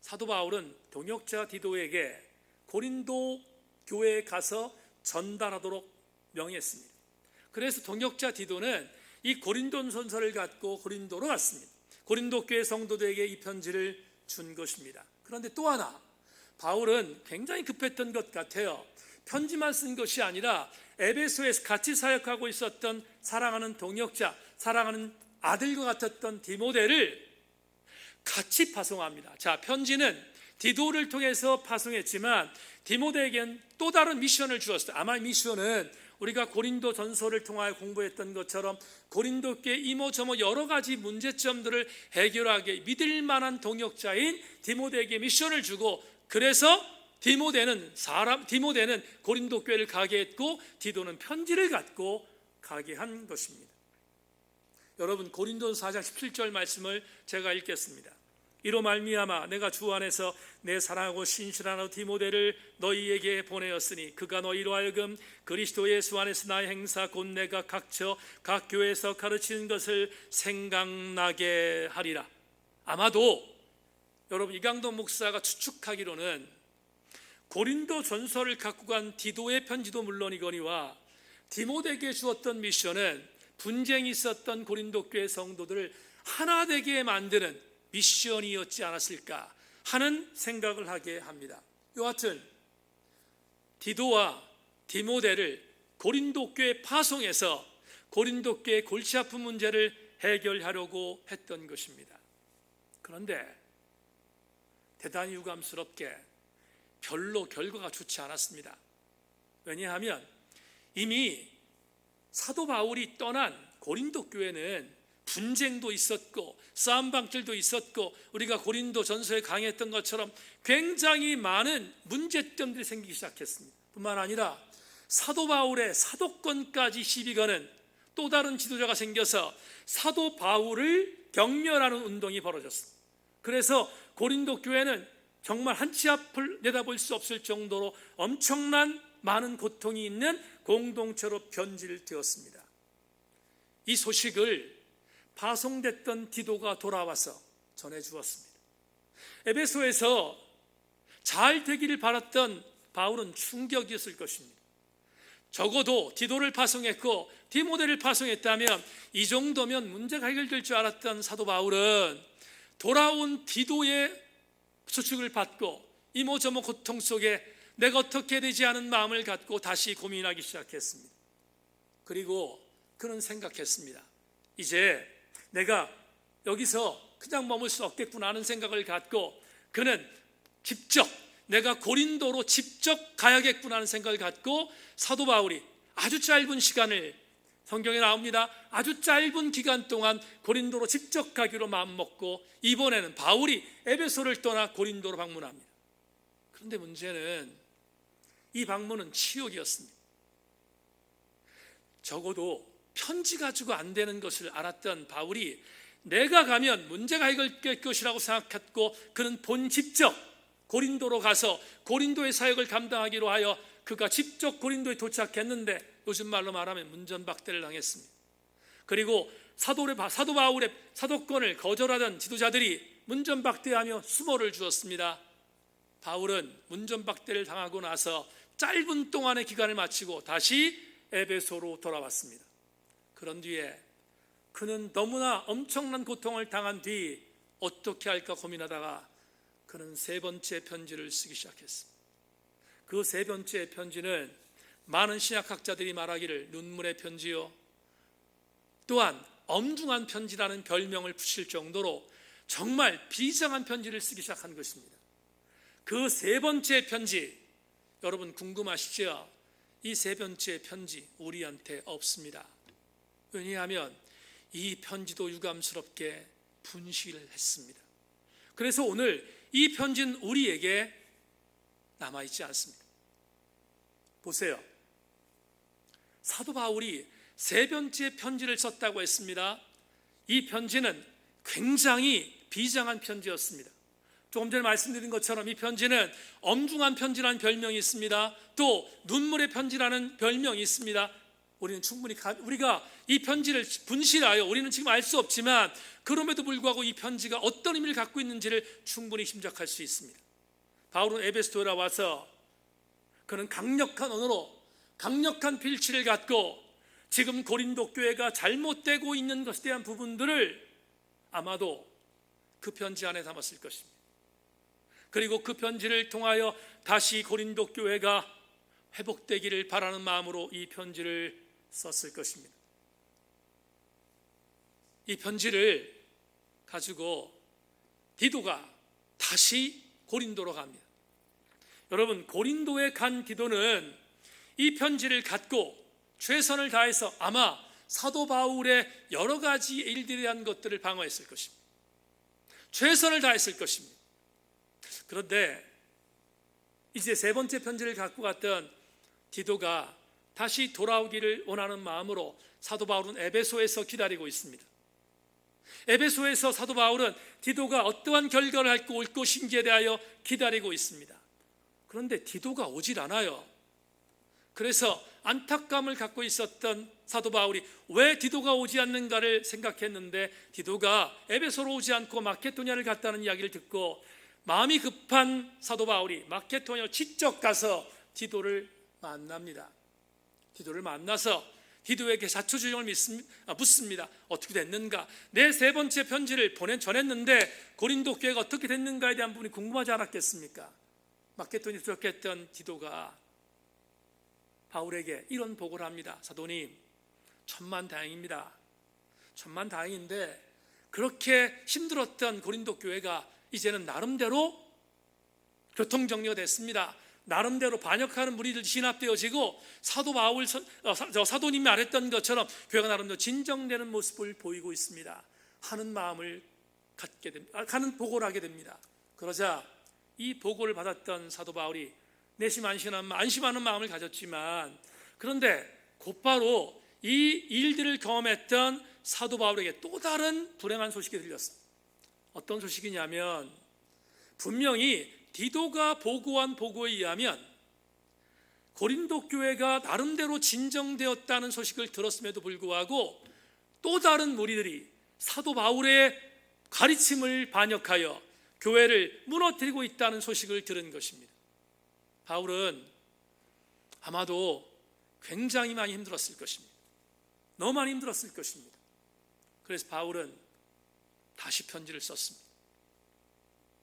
사도 바울은 동역자 디도에게 고린도 교회에 가서 전달하도록 명했습니다. 그래서 동역자 디도는 이 고린도 전서를 갖고 고린도로 갔습니다. 고린도 교회 성도들에게 이 편지를 준 것입니다. 그런데 또 하나, 바울은 굉장히 급했던 것 같아요. 편지만 쓴 것이 아니라 에베소에서 같이 사역하고 있었던 사랑하는 동역자, 사랑하는 아들과 같았던 디모데를 같이 파송합니다. 자, 편지는 디도를 통해서 파송했지만 디모데에겐 또 다른 미션을 주었어요. 아마 미션은 우리가 고린도 전서를 통하여 공부했던 것처럼 고린도 교회 이모저모 여러 가지 문제점들을 해결하게 믿을 만한 동역자인 디모데에게 미션을 주고, 그래서 디모데는 고린도 교회를 가게 했고 디도는 편지를 갖고 가게 한 것입니다. 여러분, 고린도전서 4장 17절 말씀을 제가 읽겠습니다. 이로 말미암아 내가 주 안에서 내 사랑하고 신실한 디모데를 너희에게 보내었으니 그가 너희로 하여금 그리스도 예수 안에서 나의 행사 곧 내가 각처 각 교회에서 가르치는 것을 생각나게 하리라. 아마도 여러분, 이강돈 목사가 추측하기로는 고린도 전서를 갖고 간 디도의 편지도 물론이거니와 디모데에게 주었던 미션은 분쟁이 있었던 고린도 교회 성도들을 하나 되게 만드는 미션이었지 않았을까 하는 생각을 하게 합니다. 여하튼 디도와 디모데를 고린도 교회에 파송해서 고린도 교회의 골치 아픈 문제를 해결하려고 했던 것입니다. 그런데 대단히 유감스럽게 별로 결과가 좋지 않았습니다. 왜냐하면 이미 사도 바울이 떠난 고린도 교회는 분쟁도 있었고 싸움방질도 있었고 우리가 고린도 전서에 강의했던 것처럼 굉장히 많은 문제점들이 생기기 시작했습니다. 뿐만 아니라 사도 바울의 사도권까지 시비 거는 또 다른 지도자가 생겨서 사도 바울을 경멸하는 운동이 벌어졌습니다. 그래서 고린도 교회는 정말 한 치 앞을 내다볼 수 없을 정도로 엄청난 많은 고통이 있는 공동체로 변질되었습니다. 이 소식을 파송됐던 디도가 돌아와서 전해주었습니다. 에베소에서 잘 되기를 바랐던 바울은 충격이었을 것입니다. 적어도 디도를 파송했고 디모데를 파송했다면 이 정도면 문제가 해결될 줄 알았던 사도 바울은 돌아온 디도의 수축을 받고 이모저모 고통 속에 내가 어떻게 되지 않은 마음을 갖고 다시 고민하기 시작했습니다. 그리고 그는 생각했습니다. 이제 내가 여기서 그냥 머물 수 없겠구나 하는 생각을 갖고 그는 직접 내가 고린도로 직접 가야겠구나 하는 생각을 갖고 사도 바울이 아주 짧은 시간을 성경에 나옵니다. 아주 짧은 기간 동안 고린도로 직접 가기로 마음먹고 이번에는 바울이 에베소를 떠나 고린도로 방문합니다. 그런데 문제는 이 방문은 치욕이었습니다. 적어도 편지 가지고 안 되는 것을 알았던 바울이 내가 가면 문제가 해결될 것이라고 생각했고 그는 직접 고린도로 가서 고린도의 사역을 감당하기로 하여 그가 직접 고린도에 도착했는데 요즘 말로 말하면 문전박대를 당했습니다. 그리고 사도 바울의 사도권을 거절하던 지도자들이 문전박대하며 수모를 주었습니다. 바울은 문전박대를 당하고 나서 짧은 동안의 기간을 마치고 다시 에베소로 돌아왔습니다. 그런 뒤에 그는 너무나 엄청난 고통을 당한 뒤 어떻게 할까 고민하다가 그는 세 번째 편지를 쓰기 시작했습니다. 그 세 번째 편지는 많은 신약학자들이 말하기를 눈물의 편지요 또한 엄중한 편지라는 별명을 붙일 정도로 정말 비장한 편지를 쓰기 시작한 것입니다. 그 세 번째 편지 여러분 궁금하시죠? 이 세 번째 편지 우리한테 없습니다. 왜냐하면 이 편지도 유감스럽게 분실을 했습니다. 그래서 오늘 이 편지는 우리에게 남아있지 않습니다. 보세요. 사도 바울이 세 번째 편지를 썼다고 했습니다. 이 편지는 굉장히 비장한 편지였습니다. 조금 전에 말씀드린 것처럼 이 편지는 엄중한 편지라는 별명이 있습니다. 또 눈물의 편지라는 별명이 있습니다. 우리는 충분히 우리가 이 편지를 분실하여 우리는 지금 알 수 없지만 그럼에도 불구하고 이 편지가 어떤 의미를 갖고 있는지를 충분히 짐작할 수 있습니다. 바울은 에베소에 와서 그는 강력한 언어로 강력한 필치를 갖고 지금 고린도 교회가 잘못되고 있는 것에 대한 부분들을 아마도 그 편지 안에 담았을 것입니다. 그리고 그 편지를 통하여 다시 고린도 교회가 회복되기를 바라는 마음으로 이 편지를 썼을 것입니다. 이 편지를 가지고 디도가 다시 고린도로 갑니다. 여러분, 고린도에 간 디도는 이 편지를 갖고 최선을 다해서 아마 사도 바울의 여러 가지 일들에 대한 것들을 방어했을 것입니다. 최선을 다했을 것입니다. 그런데 이제 세 번째 편지를 갖고 갔던 디도가 다시 돌아오기를 원하는 마음으로 사도 바울은 에베소에서 기다리고 있습니다. 에베소에서 사도 바울은 디도가 어떠한 결과를 갖고 올 것인지에 대하여 기다리고 있습니다. 그런데 디도가 오질 않아요. 그래서 안타까움을 갖고 있었던 사도 바울이 왜 디도가 오지 않는가를 생각했는데 디도가 에베소로 오지 않고 마케도니아를 갔다는 이야기를 듣고 마음이 급한 사도 바울이 마케도니아로 직접 가서 디도를 만납니다. 디도를 만나서 디도에게 자초지종을 묻습니다. 어떻게 됐는가? 내 세 번째 편지를 전했는데 고린도 교회가 어떻게 됐는가에 대한 부분이 궁금하지 않았겠습니까? 마케도니아에 도착했던 디도가 바울에게 이런 보고를 합니다. 사도님, 천만다행입니다. 천만다행인데 그렇게 힘들었던 고린도 교회가 이제는 나름대로 교통정리가 됐습니다. 나름대로 반역하는 무리들 진압되어지고 사도님이 말했던 것처럼 교회가 나름대로 진정되는 모습을 보이고 있습니다. 하는 마음을 갖게 됩니다. 하는 보고를 하게 됩니다. 그러자 이 보고를 받았던 사도 바울이 내심 안심하는 마음을 가졌지만, 그런데 곧바로 이 일들을 경험했던 사도 바울에게 또 다른 불행한 소식이 들렸어요. 어떤 소식이냐면, 분명히 디도가 보고한 보고에 의하면 고린도 교회가 나름대로 진정되었다는 소식을 들었음에도 불구하고 또 다른 무리들이 사도 바울의 가르침을 반역하여 교회를 무너뜨리고 있다는 소식을 들은 것입니다. 바울은 아마도 굉장히 많이 힘들었을 것입니다. 너무 많이 힘들었을 것입니다. 그래서 바울은 다시 편지를 썼습니다.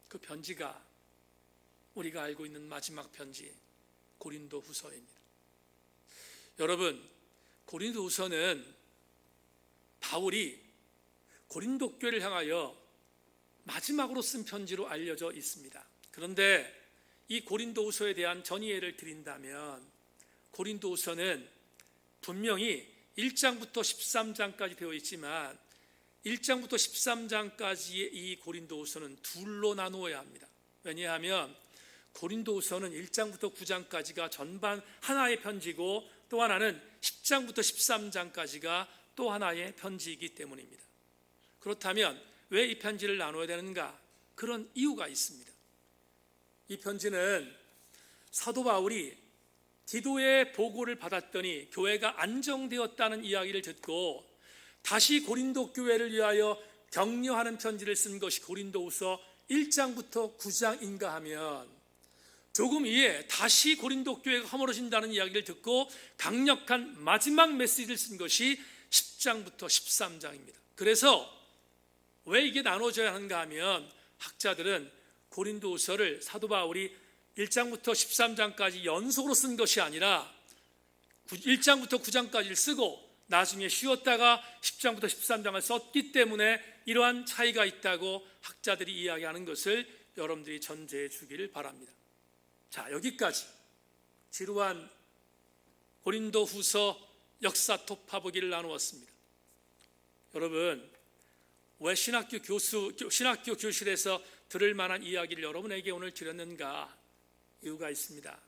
그 편지가 우리가 알고 있는 마지막 편지, 고린도 후서입니다. 여러분, 고린도 후서는 바울이 고린도 교회를 향하여 마지막으로 쓴 편지로 알려져 있습니다. 그런데 이 고린도 후서에 대한 전이해를 드린다면, 고린도 후서는 분명히 1장부터 13장까지 되어 있지만 1장부터 13장까지의 이 고린도 후서는 둘로 나누어야 합니다. 왜냐하면 고린도 후서는 1장부터 9장까지가 전반 하나의 편지고, 또 하나는 10장부터 13장까지가 또 하나의 편지이기 때문입니다. 그렇다면 왜 이 편지를 나눠야 되는가? 그런 이유가 있습니다. 이 편지는 사도 바울이 디도의 보고를 받았더니 교회가 안정되었다는 이야기를 듣고 다시 고린도 교회를 위하여 격려하는 편지를 쓴 것이 고린도후서 1장부터 9장인가 하면, 조금 이에 다시 고린도 교회가 허물어진다는 이야기를 듣고 강력한 마지막 메시지를 쓴 것이 10장부터 13장입니다. 그래서 왜 이게 나눠져야 하는가 하면, 학자들은 고린도후서를 사도 바울이 1장부터 13장까지 연속으로 쓴 것이 아니라 1장부터 9장까지를 쓰고 나중에 쉬었다가 10장부터 13장을 썼기 때문에 이러한 차이가 있다고 학자들이 이야기하는 것을 여러분들이 전제해 주기를 바랍니다. 자, 여기까지 지루한 고린도후서 역사 톱파보기를 나누었습니다. 여러분, 왜 신학교 교실에서 들을 만한 이야기를 여러분에게 오늘 드렸는가? 이유가 있습니다.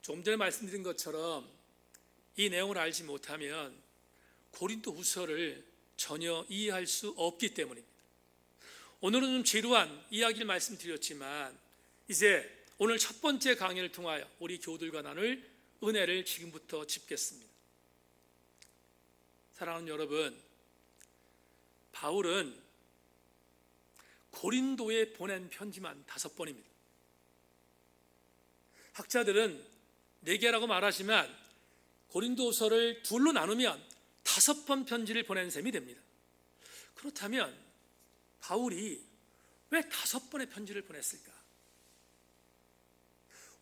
조금 전에 말씀드린 것처럼 이 내용을 알지 못하면 고린도후서를 전혀 이해할 수 없기 때문입니다. 오늘은 좀 지루한 이야기를 말씀드렸지만, 이제 오늘 첫 번째 강의를 통하여 우리 교우들과 나눌 은혜를 지금부터 짚겠습니다. 사랑하는 여러분, 바울은 고린도에 보낸 편지만 5번입니다. 학자들은 4개라고 말하지만 고린도서를 둘로 나누면 5번 편지를 보낸 셈이 됩니다. 그렇다면 바울이 왜 5번의 편지를 보냈을까?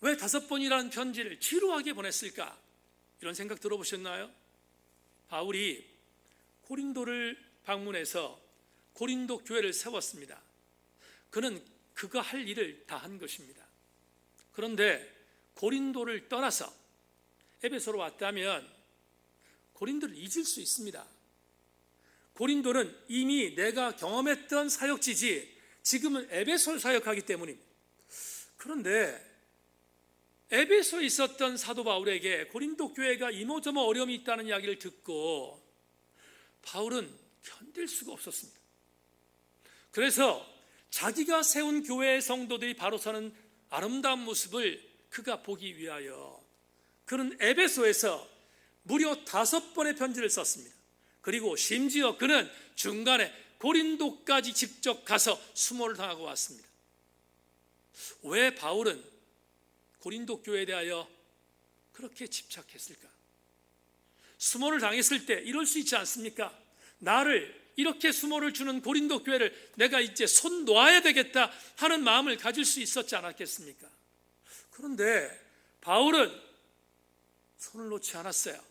왜 5번이라는 편지를 지루하게 보냈을까? 이런 생각 들어보셨나요? 바울이 고린도를 방문해서 고린도 교회를 세웠습니다. 그는 그가 할 일을 다 한 것입니다. 그런데 고린도를 떠나서 에베소로 왔다면 고린도를 잊을 수 있습니다. 고린도는 이미 내가 경험했던 사역지지, 지금은 에베소를 사역하기 때문입니다. 그런데 에베소에 있었던 사도 바울에게 고린도 교회가 이모저모 어려움이 있다는 이야기를 듣고 바울은 견딜 수가 없었습니다. 그래서 자기가 세운 교회의 성도들이 바로 서는 아름다운 모습을 그가 보기 위하여 그는 에베소에서 무려 5번의 편지를 썼습니다. 그리고 심지어 그는 중간에 고린도까지 직접 가서 수모를 당하고 왔습니다. 왜 바울은 고린도 교회에 대하여 그렇게 집착했을까? 수모를 당했을 때 이럴 수 있지 않습니까? 나를 이렇게 수모를 주는 고린도 교회를 내가 이제 손 놓아야 되겠다 하는 마음을 가질 수 있었지 않았겠습니까? 그런데 바울은 손을 놓지 않았어요.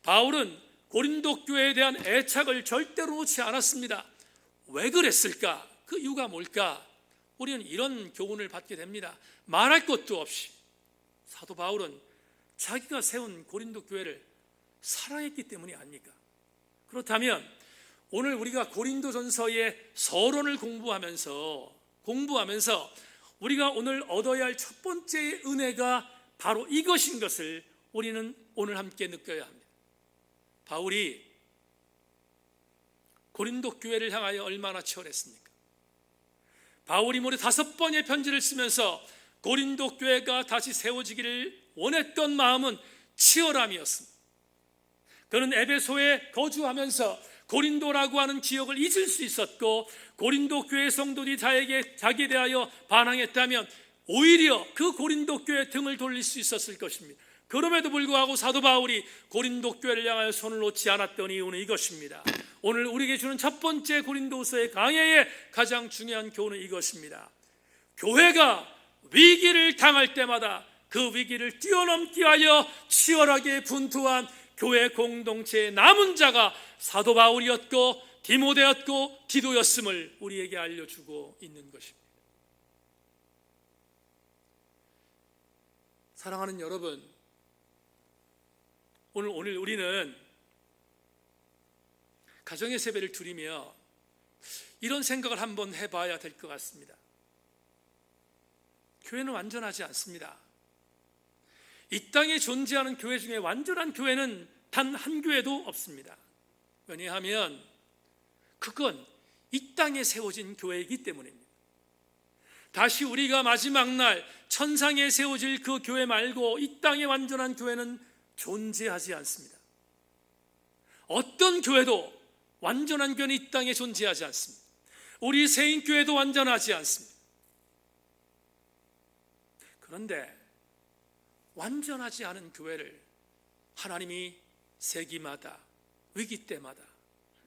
바울은 고린도 교회에 대한 애착을 절대로 놓지 않았습니다. 왜 그랬을까? 그 이유가 뭘까? 우리는 이런 교훈을 받게 됩니다. 말할 것도 없이 사도 바울은 자기가 세운 고린도 교회를 사랑했기 때문이 아닙니까? 그렇다면 오늘 우리가 고린도전서의 서론을 공부하면서 우리가 오늘 얻어야 할 첫 번째 은혜가 바로 이것인 것을 우리는 오늘 함께 느껴야 합니다. 바울이 고린도 교회를 향하여 얼마나 치열했습니까? 바울이 무려 5번의 편지를 쓰면서 고린도 교회가 다시 세워지기를 원했던 마음은 치열함이었습니다. 그는 에베소에 거주하면서 고린도라고 하는 지역을 잊을 수 있었고, 고린도 교회 성도들이 자기에 대하여 반항했다면 오히려 그 고린도 교회에 등을 돌릴 수 있었을 것입니다. 그럼에도 불구하고 사도 바울이 고린도 교회를 향하여 손을 놓지 않았던 이유는 이것입니다. 오늘 우리에게 주는 첫 번째 고린도서의 강해의 가장 중요한 교훈은 이것입니다. 교회가 위기를 당할 때마다 그 위기를 뛰어넘기 위하여 치열하게 분투한 교회 공동체의 남은 자가 사도 바울이었고 디모데였고 디도였음을 우리에게 알려주고 있는 것입니다. 사랑하는 여러분, 오늘 우리는 가정의 세배를 드리며 이런 생각을 한번 해봐야 될 것 같습니다. 교회는 완전하지 않습니다. 이 땅에 존재하는 교회 중에 완전한 교회는 단 한 교회도 없습니다. 왜냐하면 그건 이 땅에 세워진 교회이기 때문입니다. 다시 우리가 마지막 날 천상에 세워질 그 교회 말고 이 땅에 완전한 교회는 존재하지 않습니다. 어떤 교회도 완전한 교회는 이 땅에 존재하지 않습니다. 우리 세인교회도 완전하지 않습니다. 그런데 완전하지 않은 교회를 하나님이 세기마다 위기 때마다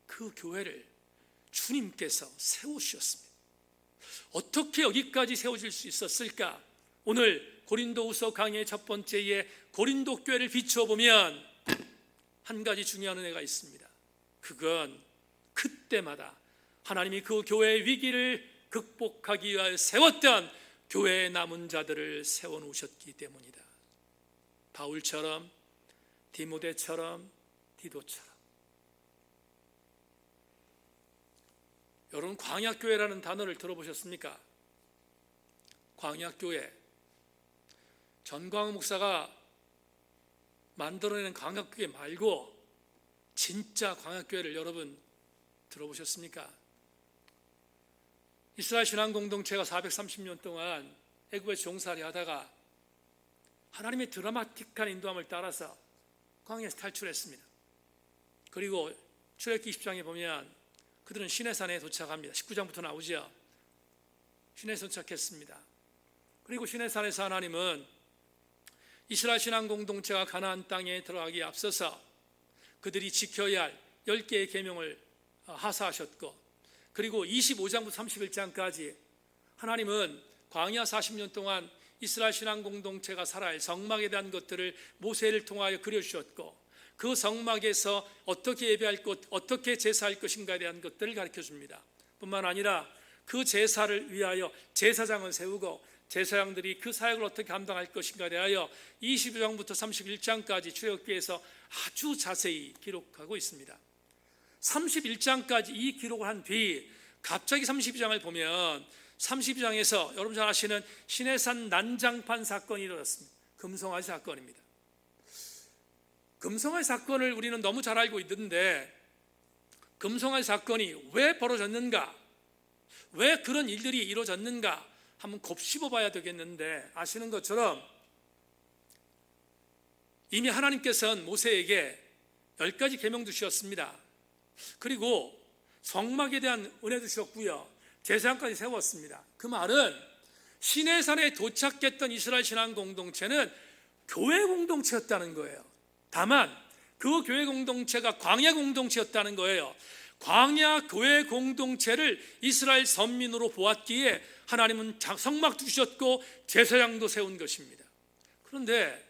그 교회를 주님께서 세우셨습니다. 어떻게 여기까지 세워질 수 있었을까? 오늘 고린도후서 강의 첫 번째에 고린도 교회를 비춰보면 한 가지 중요한 은혜가 있습니다. 그건 그때마다 하나님이 그 교회의 위기를 극복하기 위하여 세웠던 교회의 남은 자들을 세워놓으셨기 때문이다. 바울처럼, 디모데처럼, 디도처럼. 여러분, 광야교회라는 단어를 들어보셨습니까? 광야교회, 전광훈 목사가 만들어내는 광야교회 말고 진짜 광야교회를 여러분 들어보셨습니까? 이스라엘 신앙공동체가 430년 동안 애굽에 종살이 하다가 하나님의 드라마틱한 인도함을 따라서 광야에서 탈출했습니다. 그리고 출애굽기 20장에 보면 그들은 시내산에 도착합니다. 19장부터 나오죠. 시내에 도착했습니다. 그리고 시내산에서 하나님은 이스라엘 신앙공동체가 가나안 땅에 들어가기에 앞서서 그들이 지켜야 할 10개의 계명을 하사하셨고, 그리고 25장부터 31장까지 하나님은 광야 40년 동안 이스라엘 신앙공동체가 살아야 할 성막에 대한 것들을 모세를 통하여 그려주셨고, 그 성막에서 어떻게 예배할 것, 어떻게 제사할 것인가에 대한 것들을 가르쳐줍니다. 뿐만 아니라 그 제사를 위하여 제사장을 세우고 제사장들이 그 사역을 어떻게 감당할 것인가에 대하여 22장부터 31장까지 출애굽기에서 아주 자세히 기록하고 있습니다. 31장까지 이 기록을 한 뒤 갑자기 32장을 보면 32장에서 여러분 잘 아시는 시내산 난장판 사건이 일어났습니다. 금송아지 사건입니다. 금송아지 사건을 우리는 너무 잘 알고 있는데, 금송아지 사건이 왜 벌어졌는가, 왜 그런 일들이 이루어졌는가 한번 곱씹어 봐야 되겠는데, 아시는 것처럼 이미 하나님께서는 모세에게 10가지 계명도 주셨습니다. 그리고 성막에 대한 은혜도 주셨고요, 제사장까지 세웠습니다. 그 말은 시내산에 도착했던 이스라엘 신앙 공동체는 교회 공동체였다는 거예요. 다만 그 교회 공동체가 광야 공동체였다는 거예요. 광야 교회 공동체를 이스라엘 선민으로 보았기에 하나님은 성막도 주셨고 제사장도 세운 것입니다. 그런데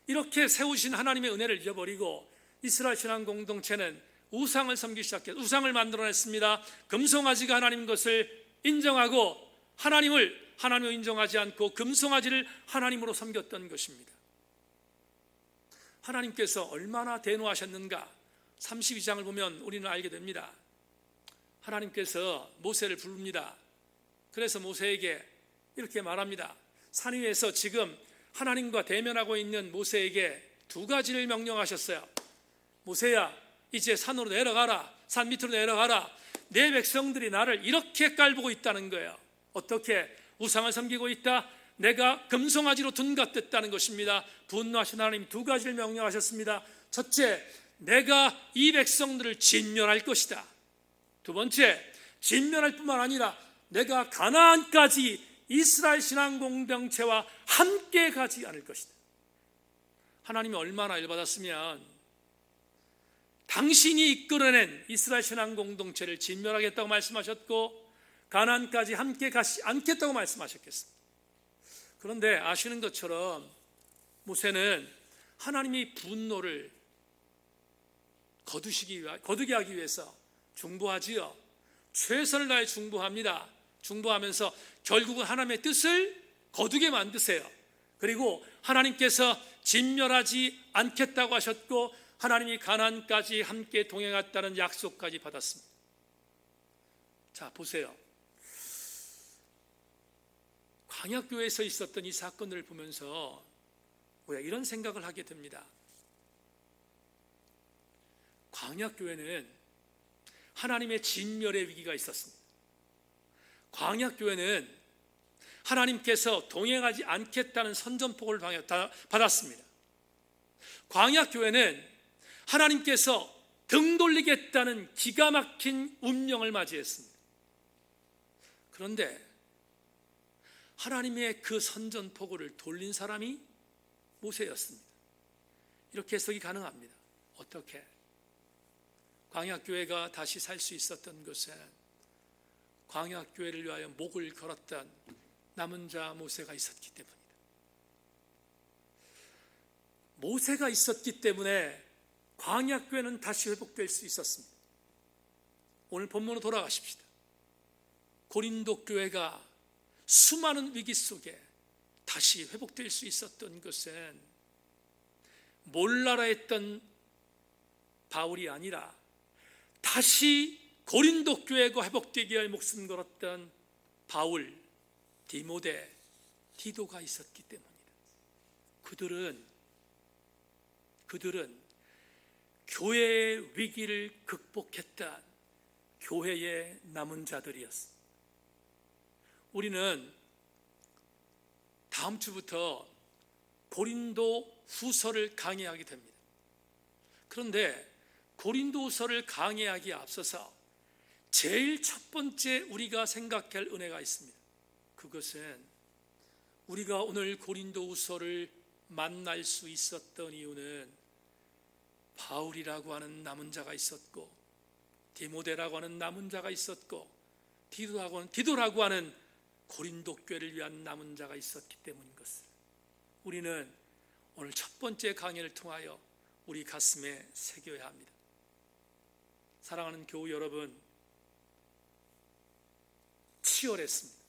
이렇게 세우신 하나님의 은혜를 잊어버리고 이스라엘 신앙 공동체는 우상을 섬기기 시작해서 우상을 만들어냈습니다. 금송아지가 하나님인 것을 인정하고 하나님을 하나님으로 인정하지 않고 금송아지를 하나님으로 섬겼던 것입니다. 하나님께서 얼마나 대노하셨는가 32장을 보면 우리는 알게 됩니다. 하나님께서 모세를 부릅니다. 그래서 모세에게 이렇게 말합니다. 산 위에서 지금 하나님과 대면하고 있는 모세에게 두 가지를 명령하셨어요. 모세야, 이제 산으로 내려가라. 산 밑으로 내려가라. 내 백성들이 나를 이렇게 깔보고 있다는 거예요. 어떻게? 우상을 섬기고 있다. 내가 금송아지로 둔갑됐다는 것입니다. 분노하신 하나님 두 가지를 명령하셨습니다. 첫째, 내가 이 백성들을 진멸할 것이다. 두 번째, 진멸할 뿐만 아니라 내가 가나안까지 이스라엘 신앙 공동체와 함께 가지 않을 것이다. 하나님이 얼마나 열받았으면 당신이 이끌어낸 이스라엘 신앙 공동체를 진멸하겠다고 말씀하셨고 가나안까지 함께 가지 않겠다고 말씀하셨겠습니다. 그런데 아시는 것처럼 모세는 하나님이 분노를 거두게 하기 위해서 중보하지요. 최선을 다해 중보합니다. 중보하면서 결국은 하나님의 뜻을 거두게 만드세요. 그리고 하나님께서 진멸하지 않겠다고 하셨고 하나님이 가나안까지 함께 동행했다는 약속까지 받았습니다. 자, 보세요. 광야교회에서 있었던 이 사건들을 보면서 우리가 이런 생각을 하게 됩니다. 광야교회는 하나님의 진멸의 위기가 있었습니다. 광야교회는 하나님께서 동행하지 않겠다는 선전포고를 받았습니다. 광야교회는 하나님께서 등 돌리겠다는 기가 막힌 운명을 맞이했습니다. 그런데 하나님의 그 선전포고를 돌린 사람이 모세였습니다. 이렇게 해석이 가능합니다. 어떻게? 광야교회가 다시 살 수 있었던 것은 광야교회를 위하여 목을 걸었던 남은 자 모세가 있었기 때문입니다. 모세가 있었기 때문에 광야교회는 다시 회복될 수 있었습니다. 오늘 본문으로 돌아가십시다. 고린도 교회가 수많은 위기 속에 다시 회복될 수 있었던 것은 몰라라 했던 바울이 아니라 다시 고린도 교회가 회복되기 위해 목숨 걸었던 바울, 디모데, 디도가 있었기 때문입니다. 그들은 교회의 위기를 극복했던 교회의 남은 자들이었습니다. 우리는 다음 주부터 고린도 후서를 강의하게 됩니다. 그런데 고린도 후서를 강의하기에 앞서서 제일 첫 번째 우리가 생각할 은혜가 있습니다. 그것은 우리가 오늘 고린도 후서를 만날 수 있었던 이유는 바울이라고 하는 남은 자가 있었고 디모데라고 하는 남은 자가 있었고 디도라고 하는 고린도 교회를 위한 남은 자가 있었기 때문인 것을 우리는 오늘 첫 번째 강의를 통하여 우리 가슴에 새겨야 합니다. 사랑하는 교우 여러분, 치열했습니다.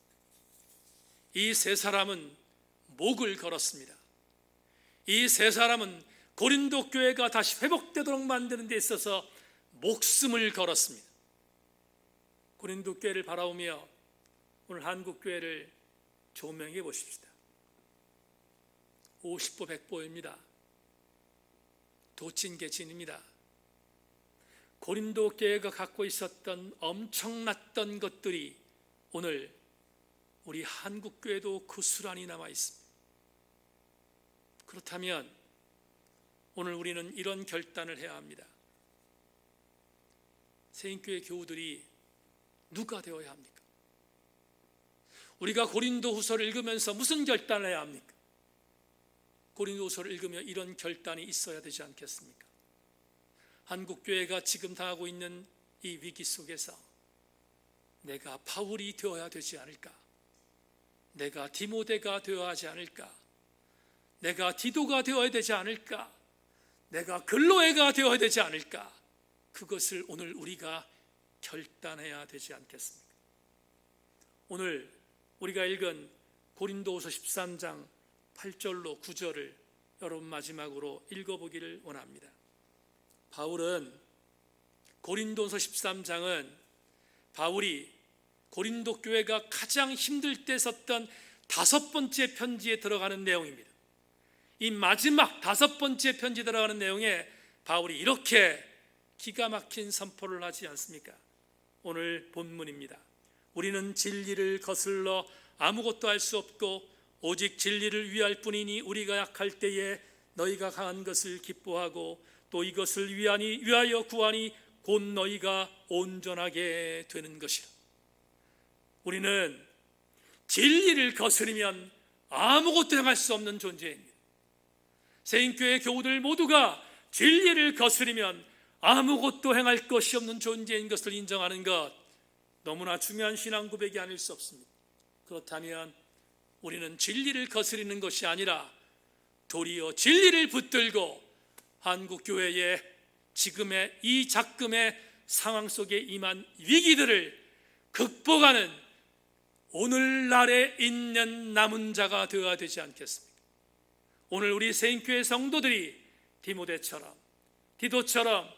이 세 사람은 목을 걸었습니다. 이 세 사람은 고린도 교회가 다시 회복되도록 만드는 데 있어서 목숨을 걸었습니다. 고린도 교회를 바라보며 오늘 한국 교회를 조명해 보십시다. 50보 100보입니다. 도찐개찐입니다. 고린도 교회가 갖고 있었던 엄청났던 것들이 오늘 우리 한국 교회도 그 수란이 남아 있습니다. 그렇다면 오늘 우리는 이런 결단을 해야 합니다. 세인교회 교우들이 누가 되어야 합니까? 우리가 고린도 후서를 읽으면서 무슨 결단을 해야 합니까? 고린도 후서를 읽으며 이런 결단이 있어야 되지 않겠습니까? 한국교회가 지금 당하고 있는 이 위기 속에서 내가 바울이 되어야 되지 않을까? 내가 디모데가 되어야 하지 않을까? 내가 디도가 되어야 되지 않을까? 내가 글로에가 되어야 되지 않을까? 그것을 오늘 우리가 결단해야 되지 않겠습니까? 오늘 우리가 읽은 고린도후서 13장 8절로 9절을 여러분 마지막으로 읽어보기를 원합니다. 바울은 고린도서 13장은 바울이 고린도 교회가 가장 힘들 때 썼던 5번째 편지에 들어가는 내용입니다. 이 마지막 5번째 편지에 들어가는 내용에 바울이 이렇게 기가 막힌 선포를 하지 않습니까? 오늘 본문입니다. 우리는 진리를 거슬러 아무것도 할 수 없고 오직 진리를 위할 뿐이니 우리가 약할 때에 너희가 강한 것을 기뻐하고 또 이것을 위하여 구하니 곧 너희가 온전하게 되는 것이라. 우리는 진리를 거스르면 아무것도 행할 수 없는 존재입니다. 세인교회 교우들 모두가 진리를 거스르면 아무것도 행할 것이 없는 존재인 것을 인정하는 것, 너무나 중요한 신앙 고백이 아닐 수 없습니다. 그렇다면 우리는 진리를 거스르는 것이 아니라 도리어 진리를 붙들고 한국교회의 지금의 이 작금의 상황 속에 임한 위기들을 극복하는 오늘날에 있는 남은 자가 되어야 되지 않겠습니까? 오늘 우리 세인교회 성도들이 디모데처럼, 디도처럼,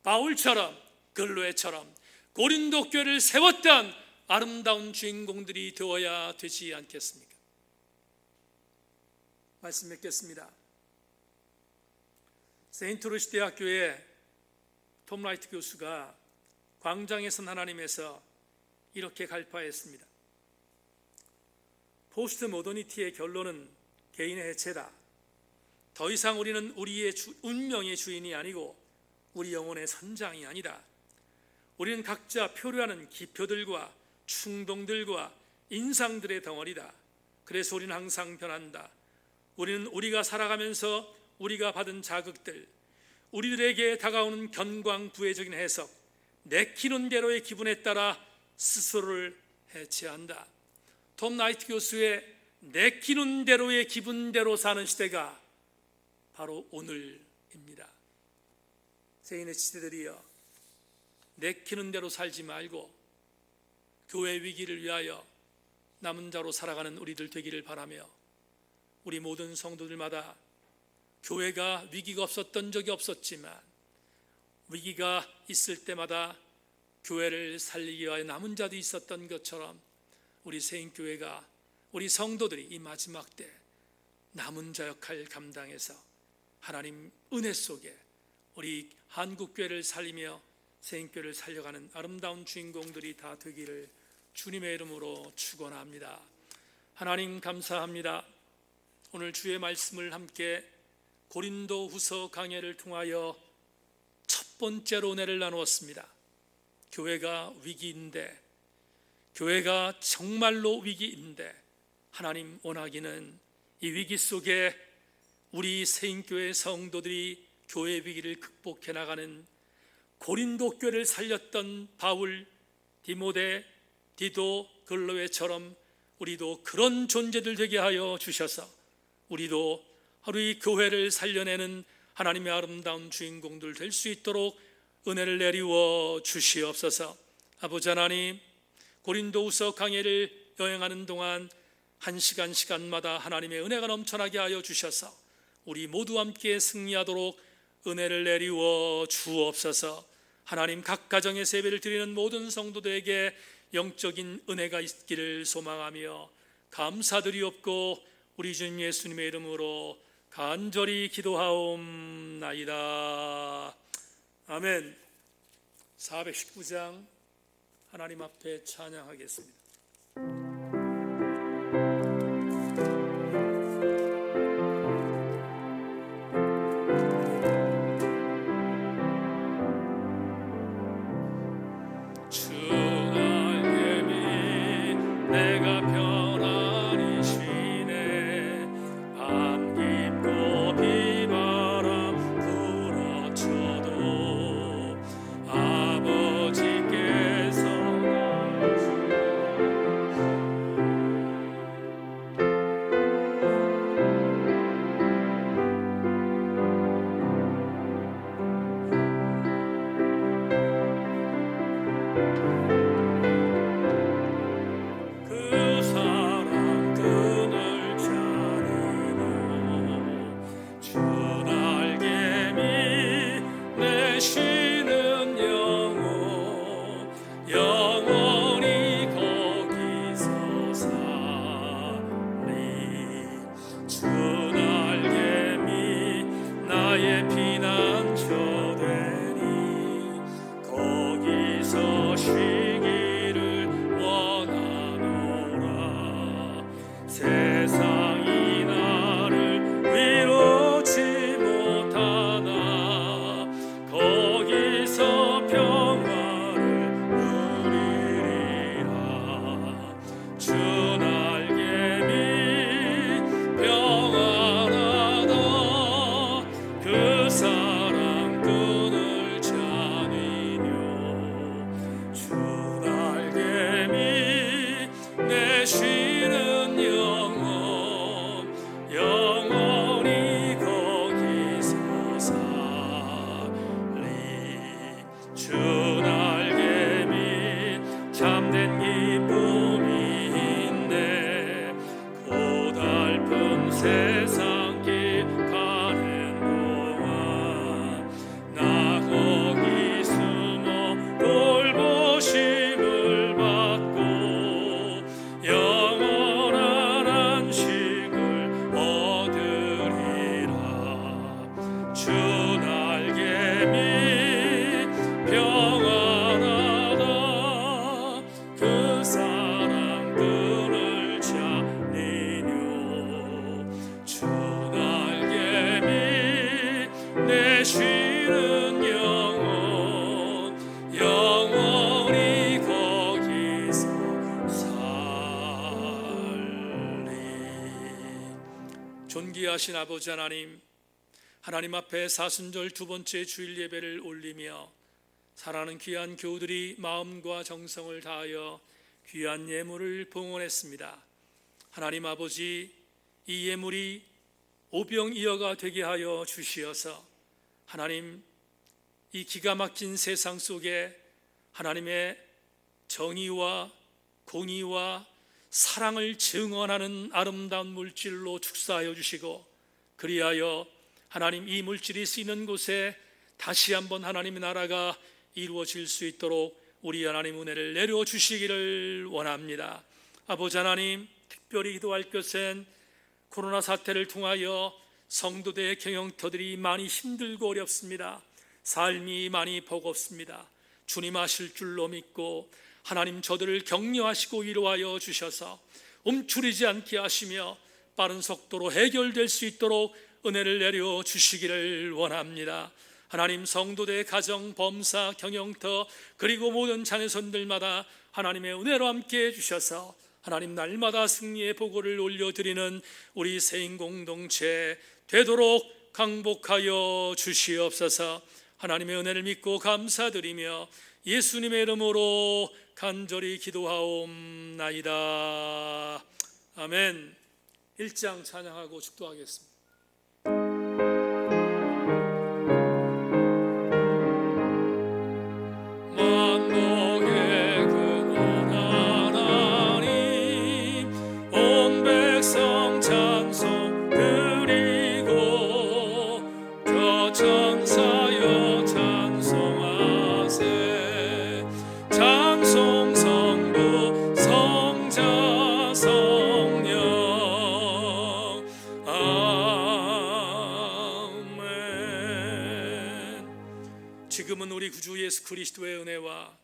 바울처럼, 글로에처럼 고린도 교회를 세웠던 아름다운 주인공들이 되어야 되지 않겠습니까? 말씀 맺겠습니다. 세인트루시 대학교의 톰 라이트 교수가 광장에 선 하나님에서 이렇게 갈파했습니다. 포스트 모더니티의 결론은 개인의 해체다. 더 이상 우리는 우리의 운명의 주인이 아니고 우리 영혼의 선장이 아니다. 우리는 각자 표류하는 기표들과 충동들과 인상들의 덩어리다. 그래서 우리는 항상 변한다. 우리는 우리가 살아가면서 우리가 받은 자극들, 우리들에게 다가오는 견광부회적인 해석, 내키는 대로의 기분에 따라 스스로를 해체한다. 톰 라이트 교수의 내키는 대로의 기분대로 사는 시대가 바로 오늘입니다. 세인의 시대들이여, 내키는 대로 살지 말고 교회 위기를 위하여 남은 자로 살아가는 우리들 되기를 바라며, 우리 모든 성도들마다 교회가 위기가 없었던 적이 없었지만 위기가 있을 때마다 교회를 살리기 위하여 남은 자도 있었던 것처럼 우리 세인교회가, 우리 성도들이 이 마지막 때 남은 자 역할 감당해서 하나님 은혜 속에 우리 한국교회를 살리며 세인교회를 살려가는 아름다운 주인공들이 다 되기를 주님의 이름으로 축원합니다. 하나님 감사합니다. 오늘 주의 말씀을 함께 고린도 후서 강해를 통하여 첫 번째로 은혜를 나누었습니다. 교회가 위기인데, 교회가 정말로 위기인데 하나님 원하기는 이 위기 속에 우리 세인교회 성도들이 교회 위기를 극복해 나가는 고린도 교회를 살렸던 바울, 디모데, 디도, 글로에처럼 우리도 그런 존재들 되게 하여 주셔서 우리도 하루 이 교회를 살려내는 하나님의 아름다운 주인공들 될 수 있도록 은혜를 내리워 주시옵소서. 아버지 하나님, 고린도후서 강해를 여행하는 동안 한 시간마다 하나님의 은혜가 넘쳐나게 하여 주셔서 우리 모두 함께 승리하도록 은혜를 내리워 주옵소서. 하나님, 각 가정에서 예배를 드리는 모든 성도들에게 영적인 은혜가 있기를 소망하며 감사드리옵고 우리 주님 예수님의 이름으로 간절히 기도하옵나이다. 아멘. 419장 하나님 앞에 찬양하겠습니다. 내가 편안히 쉬네. 밤 깊고 비바람 불어쳐도 아버지께서 그 참된 기쁨인데 고달픈 세상 가는 동안 나 거기 숨어 돌보심을 받고 영원한 안식을 얻으리라. 주 날개 밑 평안하다 그 사랑들을 찾니뇨. 주 날개 밑 내 쉬는 영혼 영원히 거기서 살리. 존귀하신 아버지 하나님, 하나님 앞에 사순절 두 번째 주일 예배를 올리며 사랑하는 귀한 교우들이 마음과 정성을 다하여 귀한 예물을 봉헌했습니다. 하나님 아버지, 이 예물이 오병이어가 되게 하여 주시어서 하나님, 이 기가 막힌 세상 속에 하나님의 정의와 공의와 사랑을 증언하는 아름다운 물질로 축사하여 주시고, 그리하여 하나님 이 물질이 쓰이는 곳에 다시 한번 하나님의 나라가 이루어질 수 있도록 우리 하나님 은혜를 내려주시기를 원합니다. 아버지 하나님, 특별히 기도할 것은 코로나 사태를 통하여 성도들의 경영터들이 많이 힘들고 어렵습니다. 삶이 많이 버겁습니다. 주님 하실 줄로 믿고 하나님 저들을 격려하시고 위로하여 주셔서 움츠리지 않게 하시며 빠른 속도로 해결될 수 있도록 은혜를 내려 주시기를 원합니다. 하나님, 성도들 가정, 범사, 경영터 그리고 모든 자녀손들마다 하나님의 은혜로 함께 해주셔서 하나님 날마다 승리의 보고를 올려드리는 우리 세인 공동체 되도록 강복하여 주시옵소서. 하나님의 은혜를 믿고 감사드리며 예수님의 이름으로 간절히 기도하옵나이다. 아멘. 1장 찬양하고 축도하겠습니다. 만복의 근원 하나님, 온 백성 찬송 드리고 저천사여 찬송하세. 찬송 성부 성자 성령 아멘. 지금은 우리 구주 예수 그리스도의 은혜와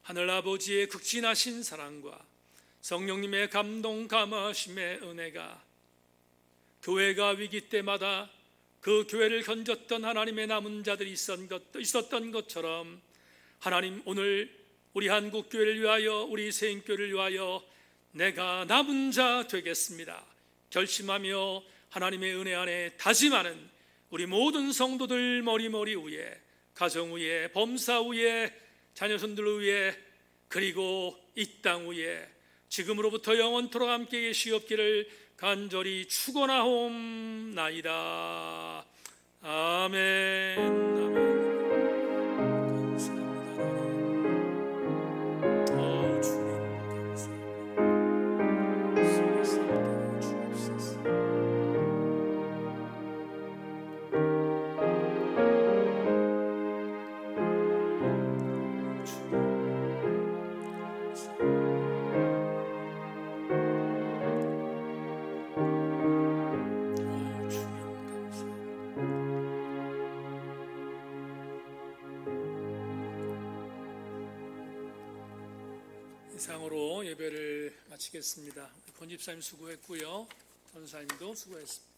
하늘 아버지의 극진하신 사랑과 성령님의 감동 감화심의 은혜가 교회가 위기 때마다 그 교회를 건졌던 하나님의 남은 자들이 있었던 것처럼 하나님, 오늘 우리 한국교회를 위하여, 우리 세인교회를 위하여 내가 남은 자 되겠습니다 결심하며 하나님의 은혜 안에 다짐하는 우리 모든 성도들 머리머리 위에, 가정 위에, 범사 위에, 자녀손들 위에, 그리고 이 땅 위에 지금으로부터 영원토록 함께 계시옵기를 간절히 축원하옵나이다. 아멘. 아멘. 이상으로 예배를 마치겠습니다. 권 집사님 수고했고요, 전사님도 수고했습니다.